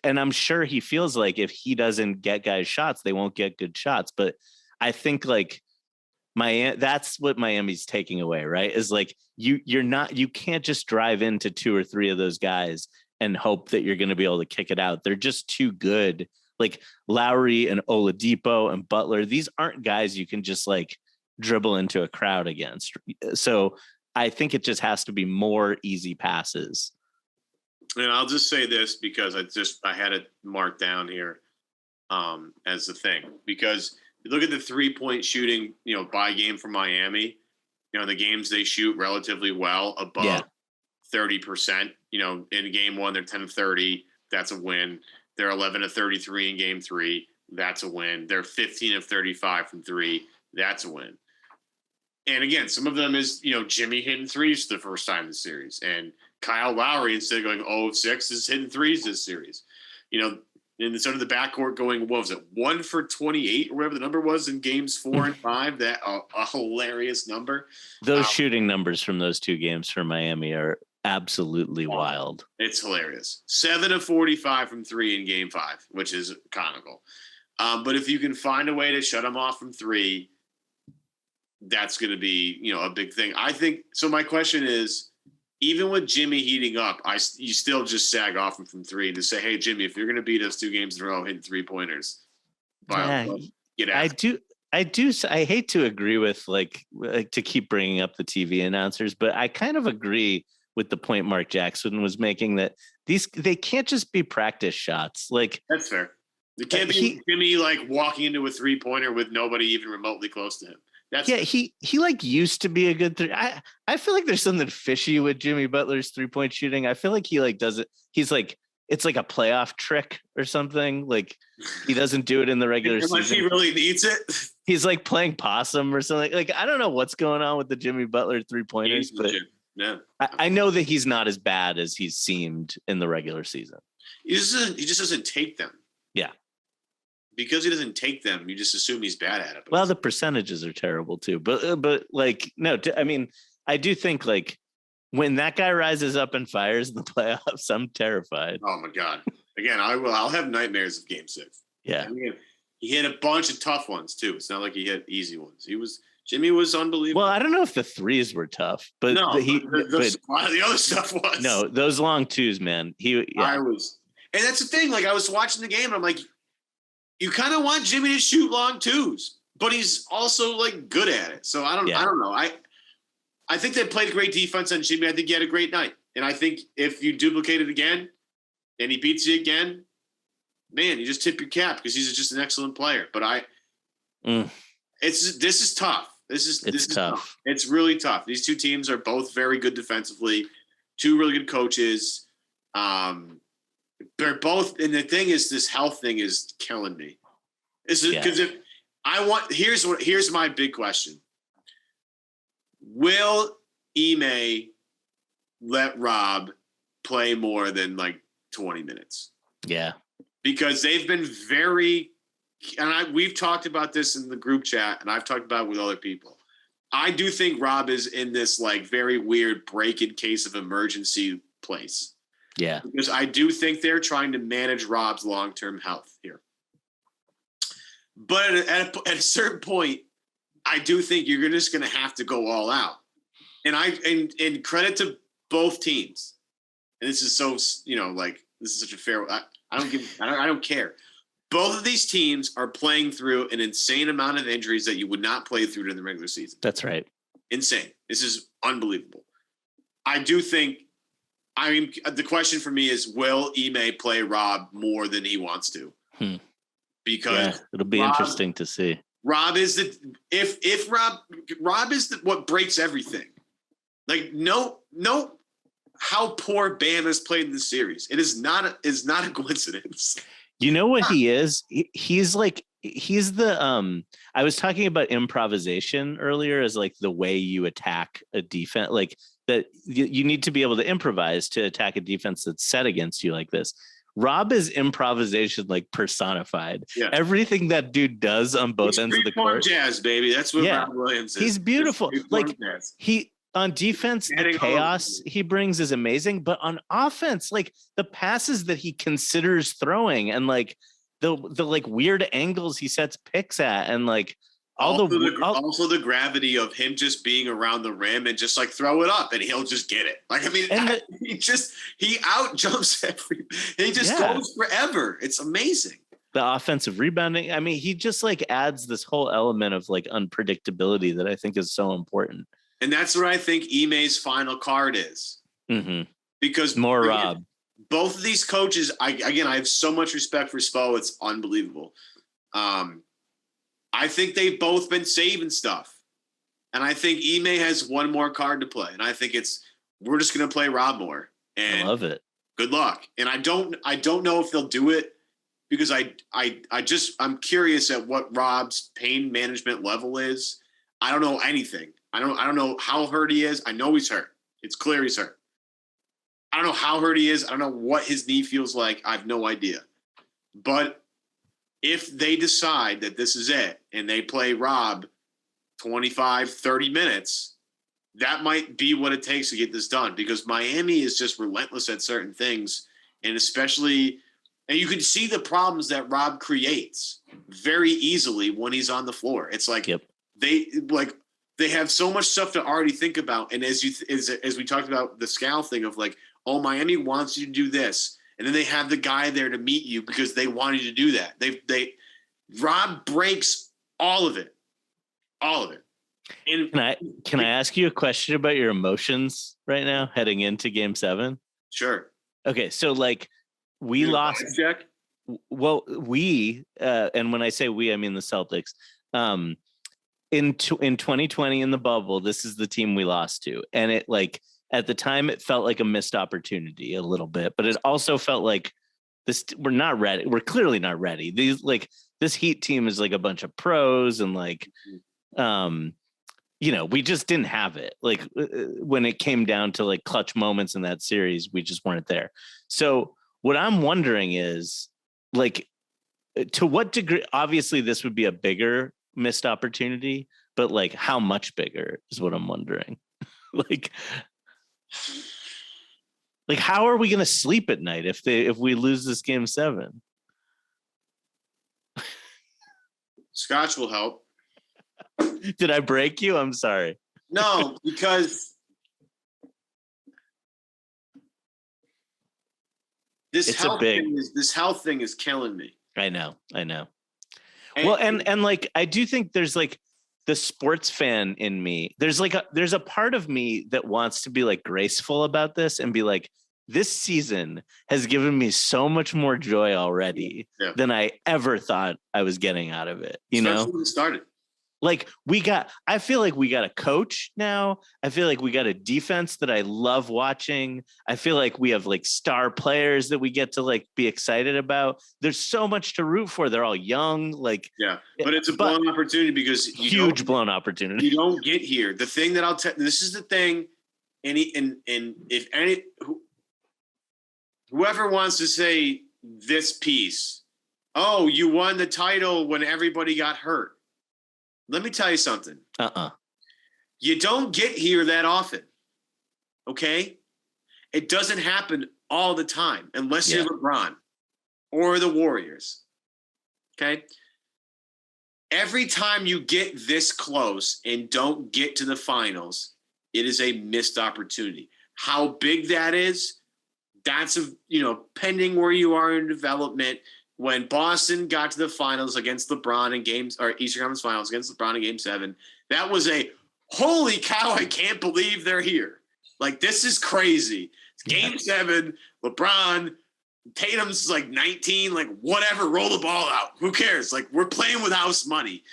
and I'm sure he feels like if he doesn't get guys shots, they won't get good shots. But I think like that's what Miami's taking away, right? Is like you can't just drive into 2 or 3 of those guys and hope that you're going to be able to kick it out. They're just too good. Like Lowry and Oladipo and Butler, these aren't guys you can just like dribble into a crowd against. So I think it just has to be more easy passes. And I'll just say this because I had it marked down here as the thing, because you look at the 3-point shooting, by game for Miami, the games they shoot relatively well above 30%, in game 1, they're 10 of 30. That's a win. They're 11 of 33 in game 3. That's a win. They're 15 of 35 from 3. That's a win. And again, some of them is, Jimmy hitting threes for the first time in the series. And Kyle Lowry, instead of going 0 of 6, is hitting threes this series. And instead of the backcourt going, what was it, 1 for 28 or whatever the number was in games 4 and 5, that a hilarious number. Those shooting numbers from those 2 games for Miami are absolutely wild. It's hilarious. 7 of 45 from 3 in game 5, which is comical. But if you can find a way to shut them off from 3, that's going to be, a big thing. I think so. My question is, even with Jimmy heating up, you still just sag off him from three to say, hey, Jimmy, if you're going to beat us 2 games in a row hitting 3-pointers, get after. I hate to agree with like to keep bringing up the TV announcers, but I kind of agree with the point Mark Jackson was making that they can't just be practice shots. Like, that's fair. It can't be Jimmy like walking into a 3-pointer with nobody even remotely close to him. He like used to be a good three. I feel like there's something fishy with Jimmy Butler's 3-point shooting. I feel like he like does it. He's like, it's like a playoff trick or something. Like he doesn't do it in the regular season. Unless he really needs it. He's like playing possum or something. Like, I don't know what's going on with the Jimmy Butler 3-pointers, but yeah. I know that he's not as bad as he's seemed in the regular season. He just doesn't take them. Yeah. Because he doesn't take them, you just assume he's bad at it. Well, the percentages are terrible too. But like, no, I mean, I do think like when that guy rises up and fires in the playoffs, I'm terrified. Oh my God. Again, I'll have nightmares of Game 6. Yeah. I mean, he hit a bunch of tough ones too. It's not like he hit easy ones. Jimmy was unbelievable. Well, I don't know if the threes were tough, but no, the other stuff was. No, those long twos, man. And that's the thing. Like I was watching the game and I'm like, you kind of want Jimmy to shoot long twos, but he's also like good at it. So I don't know. I think they played great defense on Jimmy. I think he had a great night. And I think if you duplicate it again and he beats you again, man, you just tip your cap because he's just an excellent player. But this is tough. This is tough. It's really tough. These two teams are both very good defensively, two really good coaches. They're both, and the thing is, this health thing is killing me. Because here's my big question: will Ime let Rob play more than like 20 minutes? Yeah, because they've been very, and we've talked about this in the group chat, and I've talked about it with other people. I do think Rob is in this like very weird break in case of emergency place. Yeah. Because I do think they're trying to manage Rob's long-term health here. But at a certain point, I do think you're just going to have to go all out. And credit to both teams. And this is so, this is such a fair, I don't care. Both of these teams are playing through an insane amount of injuries that you would not play through in the regular season. That's right. Insane. This is unbelievable. I do think, the question for me is, will Ime play Rob more than he wants to? Because it'll be interesting to see. Rob is if Rob is what breaks everything. Like no, how poor Bam has played in this series. It is not a coincidence. You know what he is? He's the I was talking about improvisation earlier as like the way you attack a defense, like that you need to be able to improvise to attack a defense that's set against you like this. Rob is improvisation like personified. Yeah. Everything that dude does on both ends of the court. Jazz, baby. That's what Rob Williams is. He's beautiful. Like on defense, the chaos he brings is amazing. But on offense, like the passes that he considers throwing and like the like weird angles he sets picks at and like also the gravity of him just being around the rim and just like throw it up and he'll just get it. Like, I mean, he out jumps he just goes forever. It's amazing. The offensive rebounding. I mean, he just like adds this whole element of like unpredictability that I think is so important. And that's what I think Ime's final card is. Mm-hmm. Because Rob. Both of these coaches, I have so much respect for Spo. It's unbelievable. I think they've both been saving stuff. And I think Ime has one more card to play. And I think we're just going to play Rob more. And I love it. Good luck. And I don't know if they'll do it because I'm curious at what Rob's pain management level is. I don't know anything. I don't know how hurt he is. I know he's hurt. It's clear he's hurt. I don't know how hurt he is. I don't know what his knee feels like. I have no idea. But if they decide that this is it and they play Rob 25, 30 minutes, that might be what it takes to get this done because Miami is just relentless at certain things. And especially, and you can see the problems that Rob creates very easily when he's on the floor. It's like they have so much stuff to already think about. And as we talked about the Scal thing of like, oh, Miami wants you to do this, and then they have the guy there to meet you because they want you to do that. Rob breaks all of it. And can I ask you a question about your emotions right now heading into Game 7? Sure. Okay, so like we lost. Check. Well, and when I say we, I mean the Celtics. In 2020 in the bubble, this is the team we lost to, and it like at the time it felt like a missed opportunity a little bit, but it also felt like we're not ready. We're clearly not ready. This Heat team is like a bunch of pros, and like we just didn't have it. Like when it came down to like clutch moments in that series, we just weren't there. So what I'm wondering is like, to what degree, obviously this would be a bigger missed opportunity, but like how much bigger is what I'm wondering. like how are we going to sleep at night if we lose this Game 7? Scotch will help. Did I break you? I'm sorry. No, because this health thing is killing me. I know. Well, and like I do think there's like the sports fan in me. There's a part of me that wants to be like graceful about this and be like, this season has given me so much more joy already than I ever thought I was getting out of it. Especially when it started. Like I feel like we got a coach now. I feel like we got a defense that I love watching. I feel like we have like star players that we get to like be excited about. There's so much to root for. They're all young. Like, yeah, but it's a blown opportunity because huge blown opportunity. You don't get here. The thing that I'll tell, this is the thing. Whoever wants to say this piece, oh, you won the title when everybody got hurt. Let me tell you something. You don't get here that often. Okay? It doesn't happen all the time unless you're LeBron or the Warriors. Okay? Every time you get this close and don't get to the finals, it is a missed opportunity. How big that is, that's pending where you are in development. When Boston got to the finals against LeBron in Eastern Conference Finals against LeBron in Game 7, that was a holy cow, I can't believe they're here. Like, this is crazy. It's Game 7, LeBron, Tatum's like 19, like whatever, roll the ball out. Who cares? Like, we're playing with house money.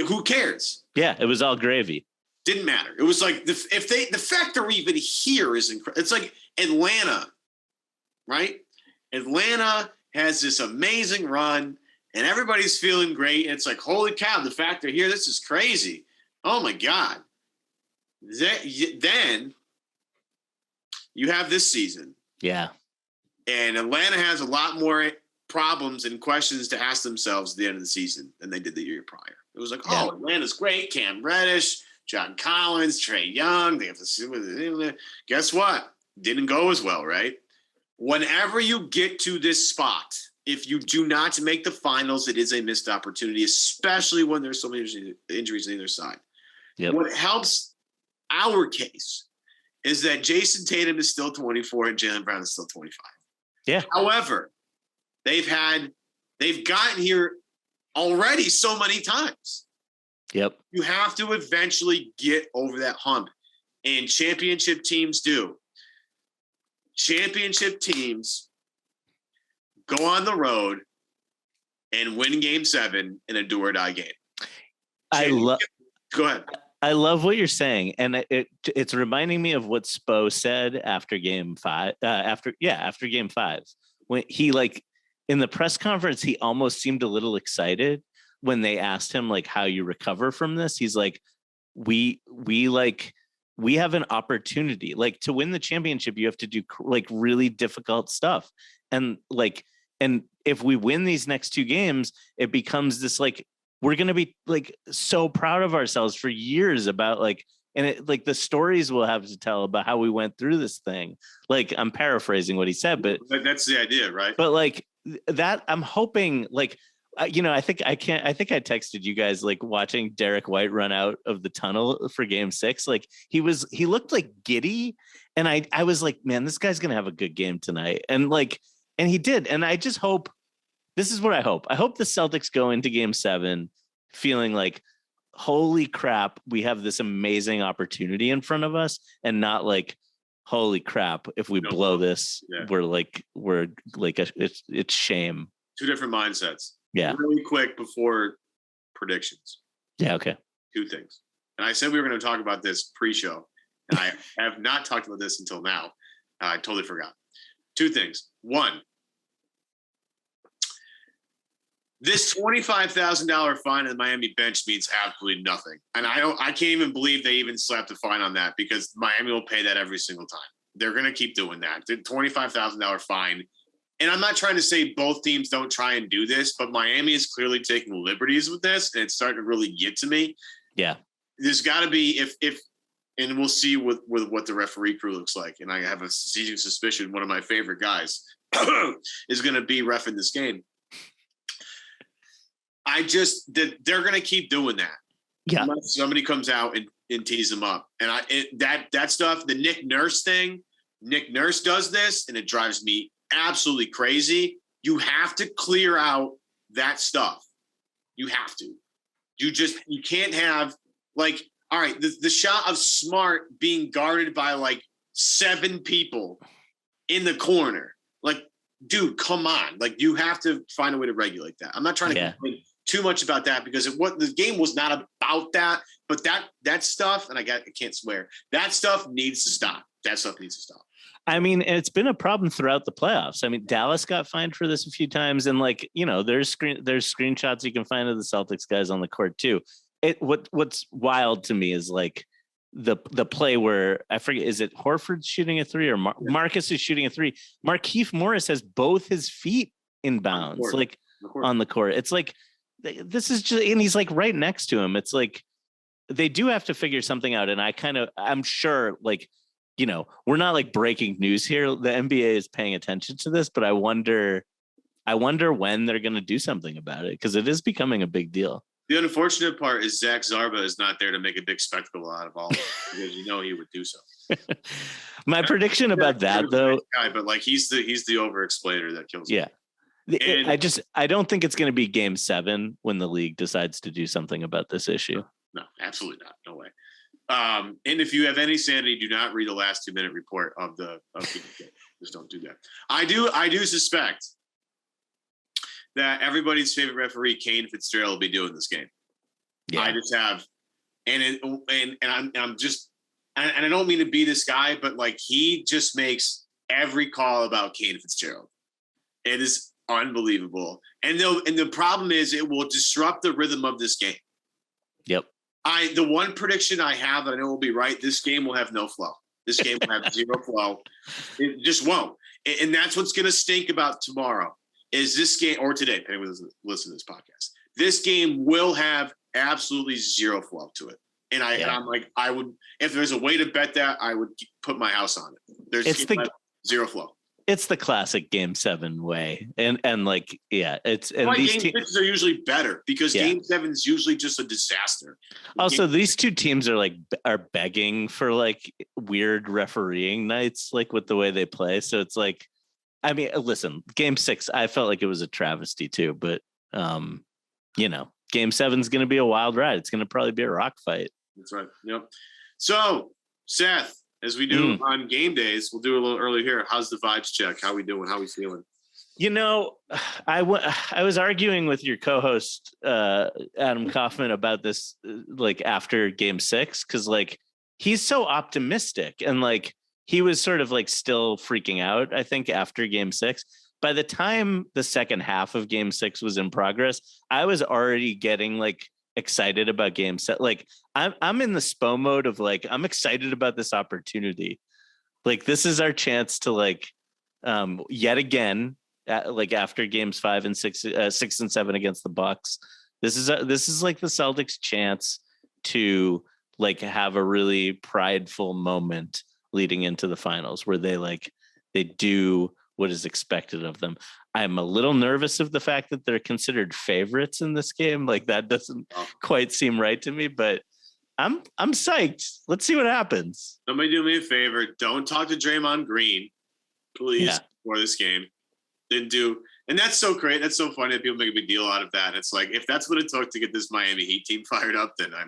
Who cares? Yeah, it was all gravy. Didn't matter. It was like the fact they're even here is incredible. It's like Atlanta, right? Atlanta has this amazing run and everybody's feeling great. And it's like, holy cow, the fact they're here, this is crazy. Oh my God. Then you have this season. Yeah. And Atlanta has a lot more problems and questions to ask themselves at the end of the season than they did the year prior. It was like, oh, Atlanta's great. Cam Reddish, John Collins, Trae Young. They have to see with it. Guess what? Didn't go as well, right? Whenever you get to this spot, if you do not make the finals, it is a missed opportunity, especially when there's so many injuries on either side. Yep. What helps our case is that Jason Tatum is still 24 and Jaylen Brown is still 25. Yeah. However, they've gotten here already so many times. Yep. You have to eventually get over that hump, and championship teams do. Championship teams go on the road and win Game 7 in a do or die game. Go ahead. I love what you're saying, and it's reminding me of what Spo said after Game 5. After Game 5, when he in the press conference, he almost seemed a little excited when they asked him like how you recover from this. He's like, we have an opportunity, like, to win the championship. You have to do like really difficult stuff, and if we win these next two games, it becomes this like, we're going to be like so proud of ourselves for years about and it like the stories we'll have to tell about how we went through this thing. Like, I'm paraphrasing what he said, but that's the idea, right? But like that, I'm hoping I think I texted you guys like watching Derek White run out of the tunnel for game 6. Like he looked like giddy. And I was like, man, this guy's going to have a good game tonight. And he did. And I just hope, this is what I hope. I hope the Celtics go into game 7 feeling like, holy crap, we have this amazing opportunity in front of us, and not like, holy crap, if we blow this, it's shame. Two different mindsets. Yeah. Really quick before predictions. Yeah. Okay. 2 things. And I said we were going to talk about this pre-show. And I have not talked about this until now. I totally forgot. 2 things. 1, this $25,000 fine on the Miami bench means absolutely nothing. And I can't even believe they even slapped a fine on that, because Miami will pay that every single time. They're going to keep doing that. The $25,000 fine. And I'm not trying to say both teams don't try and do this, but Miami is clearly taking liberties with this, and it's starting to really get to me. Yeah. There's got to be, and we'll see with what the referee crew looks like. And I have a sneaking suspicion one of my favorite guys is going to be reffing this game. They're going to keep doing that. Yeah. Unless somebody comes out and tease them up. And that stuff, the Nick Nurse thing, Nick Nurse does this, and it drives me absolutely crazy. You have to clear out that stuff. You have to. You can't have, like, all right, the shot of Smart being guarded by like 7 people in the corner. Like, dude, come on. Like, you have to find a way to regulate that. I'm not trying to complain too much about that, because the game was not about that. But that stuff, and I can't swear, that stuff needs to stop. That stuff needs to stop. I mean, it's been a problem throughout the playoffs. I mean, Dallas got fined for this a few times, and there's screenshots you can find of the Celtics guys on the court too. What's wild to me is like the play where, I forget, is it Horford shooting a 3 or Marcus is shooting a 3? Markieff Morris has both his feet in bounds, on the court. It's like, this is just, and he's like right next to him. It's like, they do have to figure something out. And I'm sure, like, we're not like breaking news here. The NBA is paying attention to this, but I wonder when they're going to do something about it, because it is becoming a big deal. The unfortunate part is Zach Zarba is not there to make a big spectacle out of all of it, because he would do so. My prediction about that, though, but like he's the over explainer that kills. Yeah. I don't think it's going to be game 7 when the league decides to do something about this issue. No, absolutely not. No way. And if you have any sanity, do not read the last 2-minute report of the game. Just don't do that. I do suspect that everybody's favorite referee, Kane Fitzgerald, will be doing this game. Yeah. I just have, and I'm just, and I don't mean to be this guy, but like, he just makes every call about Kane Fitzgerald. It is unbelievable. And the problem is, it will disrupt the rhythm of this game. Yep. The one prediction I have that I know will be right, this game will have no flow. This game will have zero flow. It just won't. And that's what's going to stink about tomorrow, is this game, or today, depending on listen to this podcast. This game will have absolutely zero flow to it. And I'm like, I would, if there's a way to bet that, I would put my house on it. There's zero flow. It's the classic game 7 way. And like, yeah, it's, and these game 6s are usually better, because game 7 is usually just a disaster. Also, these 2 teams are begging for like weird refereeing nights, like with the way they play. So it's like, I mean, listen, game 6, I felt like it was a travesty too, but game 7 is going to be a wild ride. It's going to probably be a rock fight. That's right. Yep. So, Seth, as we do on game days, we'll do a little early here. How's the vibes check? How we doing? How we feeling? I was arguing with your co-host, Adam Kaufman, about this, like after game 6, because like he's so optimistic, and like he was sort of like still freaking out, I think, after game 6. By the time the second half of game 6 was in progress, I was already getting like excited about game 7. Like I'm in the SPO mode of like, I'm excited about this opportunity. Like, this is our chance to like, yet again, like after games 5 and 6 and 7 against the Bucks, this is like the Celtics' chance to like have a really prideful moment leading into the finals, where they do what is expected of them. I'm a little nervous of the fact that they're considered favorites in this game. Like that doesn't quite seem right to me, but I'm psyched. Let's see what happens. Somebody do me a favor. Don't talk to Draymond Green, please, before this game. Didn't do. And that's so great. That's so funny that people make a big deal out of that. It's like, if that's what it took to get this Miami Heat team fired up, then I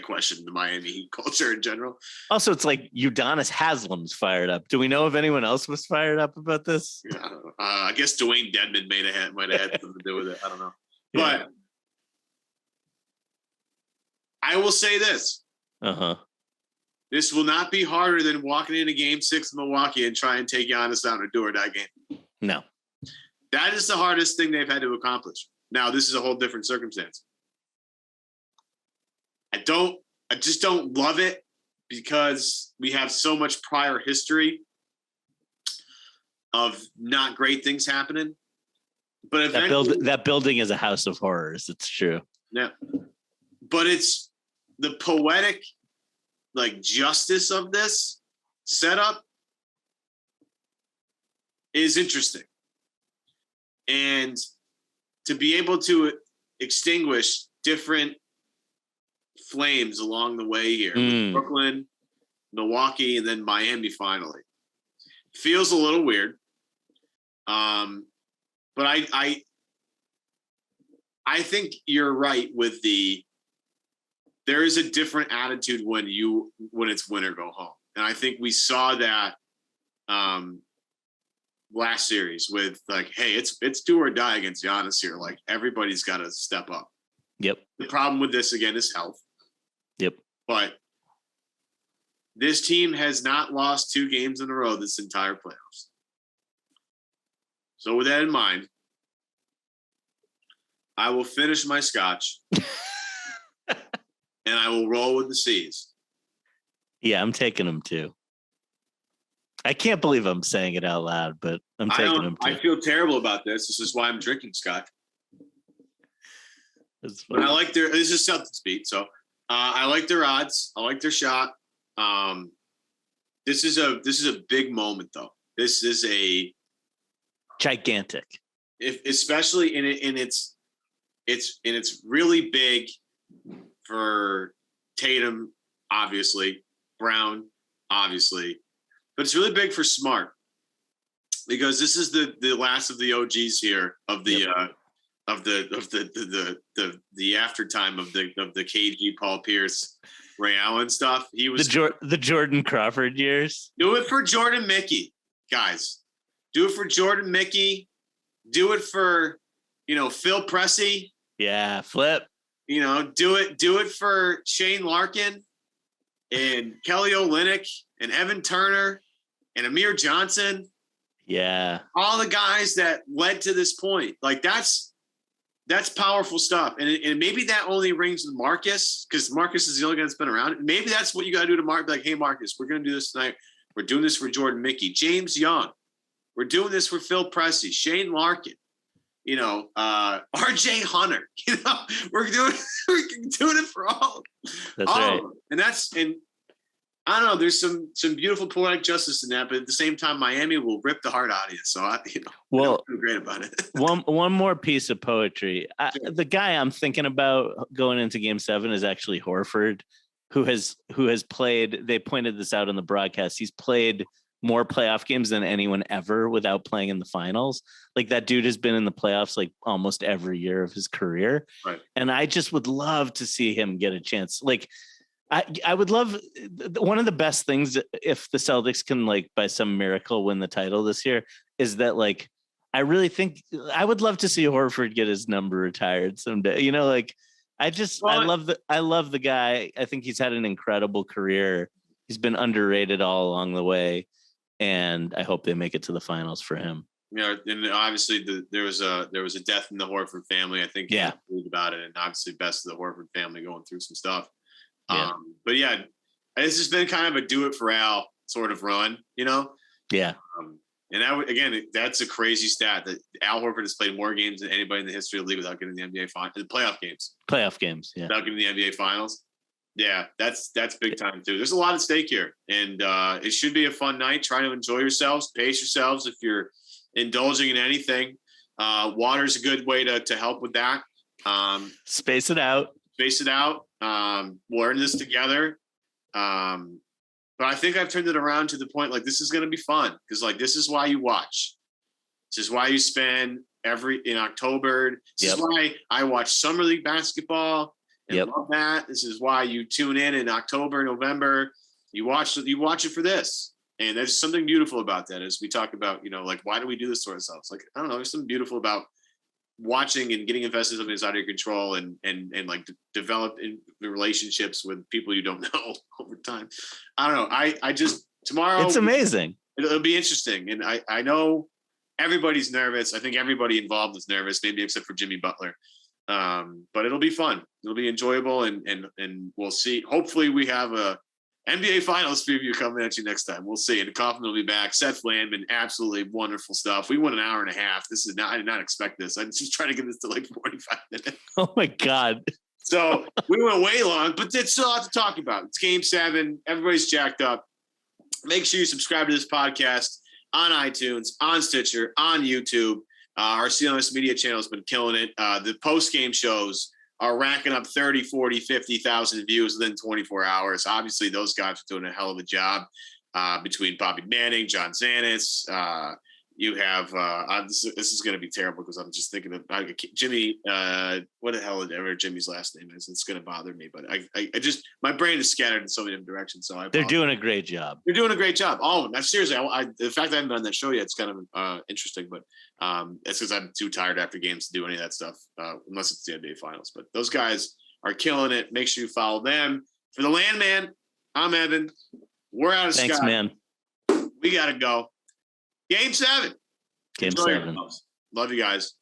question the Miami Heat culture in general. Also, it's like Udonis Haslam's fired up. Do we know if anyone else was fired up about this? Yeah, I guess Dwayne Dedman might have had something to do with it. I don't know. But I will say this. This will not be harder than walking into Game 6 in Milwaukee and try and take Giannis out in a do-or-die game. No. That is the hardest thing they've had to accomplish. Now, this is a whole different circumstance. I just don't love it because we have so much prior history of not great things happening. But that building is a house of horrors. It's true. Yeah. But it's the poetic, like, justice of this setup is interesting. And to be able to extinguish different flames along the way here, with Brooklyn, Milwaukee, and then Miami finally, feels a little weird. But I think you're right with there is a different attitude when it's win or go home. And I think we saw that last series with, like, hey, it's do or die against Giannis here. Like, everybody's got to step up. Yep. The problem with this, again, is health. Yep. But this team has not lost 2 games in a row this entire playoffs. So with that in mind, I will finish my scotch and I will roll with the C's. Yeah, I'm taking them too. I can't believe I'm saying it out loud, but I'm taking them too. I feel terrible about this. This is why I'm drinking scotch. But I like this is Celtics beat, so I like their odds. I like their shot. This is a big moment, though. This is a gigantic. Especially it's really big for Tatum, obviously, Brown, obviously, but it's really big for Smart because this is the last of the OGs here of the the aftertime of the KG, Paul Pierce, Ray Allen stuff. He was the Jordan Crawford years. Do it for Jordan Mickey, guys. Do it for Jordan Mickey. Do it for Phil Pressey. Yeah, Flip. Do it for Shane Larkin and Kelly Olynyk and Evan Turner and Amir Johnson. Yeah. All the guys that led to this point. Like, that's powerful stuff. And maybe that only rings with Marcus because Marcus is the only guy that's been around. Maybe that's what you got to do to Mark. Like, hey, Marcus, we're going to do this tonight. We're doing this for Jordan Mickey. James Young. We're doing this for Phil Pressey, Shane Larkin, RJ Hunter. We're doing it for all. That's right. And I don't know. There's some beautiful poetic justice in that, but at the same time, Miami will rip the heart out of you. So I feel great about it. one more piece of poetry. Sure. The guy I'm thinking about going into Game 7 is actually Horford, who has played. They pointed this out in the broadcast. He's played more playoff games than anyone ever without playing in the finals. Like, that dude has been in the playoffs like almost every year of his career. Right. And I just would love to see him get a chance. Like, I would love one of the best things if the Celtics can, like, by some miracle win the title this year is that, like, I really think I would love to see Horford get his number retired someday. I love the guy. I think he's had an incredible career. He's been underrated all along the way. And I hope they make it to the finals for him. Yeah, and obviously there was a death in the Horford family. I think yeah, about it, and obviously best of the Horford family going through some stuff. Yeah. But yeah, this has been kind of a do it for Al sort of run, Yeah. And that's a crazy stat that Al Horford has played more games than anybody in the history of the league without getting the NBA finals, the playoff games. Yeah. Without getting the NBA finals. Yeah, that's big time too. There's a lot at stake here, and it should be a fun night. Try to enjoy yourselves, pace yourselves if you're indulging in anything. Water's a good way to help with that. Space it out. Learn this together. But I think I've turned it around to the point, like, this is going to be fun, because, like, this is why you watch. This is why you spend in October. This is why I watch Summer League basketball and love that. This is why you tune in October, November. You watch it for this. And there's something beautiful about that, as we talk about, like, why do we do this to ourselves? Like, I don't know, there's something beautiful about watching and getting invested in something that's out of your control and like develop in relationships with people you don't know over time. I don't know. I just, tomorrow, it's amazing. It'll be interesting. And I know everybody's nervous. I think everybody involved is nervous, maybe except for Jimmy Butler. But it'll be fun. It'll be enjoyable. And we'll see. Hopefully we have a NBA Finals preview coming at you next time. We'll see. And Kaufman will be back. Seth Landman, absolutely wonderful stuff. We went an hour and a half. I did not expect this. I'm just trying to get this to like 45 minutes. Oh my God. So we went way long, but it's still a lot to talk about. It's Game 7. Everybody's jacked up. Make sure you subscribe to this podcast on iTunes, on Stitcher, on YouTube. Our CLNS Media channel has been killing it. The post-game shows are racking up 30, 40, 50,000 views within 24 hours. Obviously, those guys are doing a hell of a job between Bobby Manning, John Zanis. You have this is going to be terrible because I'm just thinking of Jimmy. What the hell ever Jimmy's last name is? It's going to bother me, but I just, my brain is scattered in so many different directions. So they're doing a great job. They're doing a great job. All of them. Seriously, the fact I haven't been on that show yet, it's kind of interesting, but it's because I'm too tired after games to do any of that stuff, unless it's the NBA Finals. But those guys are killing it. Make sure you follow them. For the Landman, I'm Evan. We're out of Thanks, Scott. man. We got to go. Game 7. Game 7. Love you guys.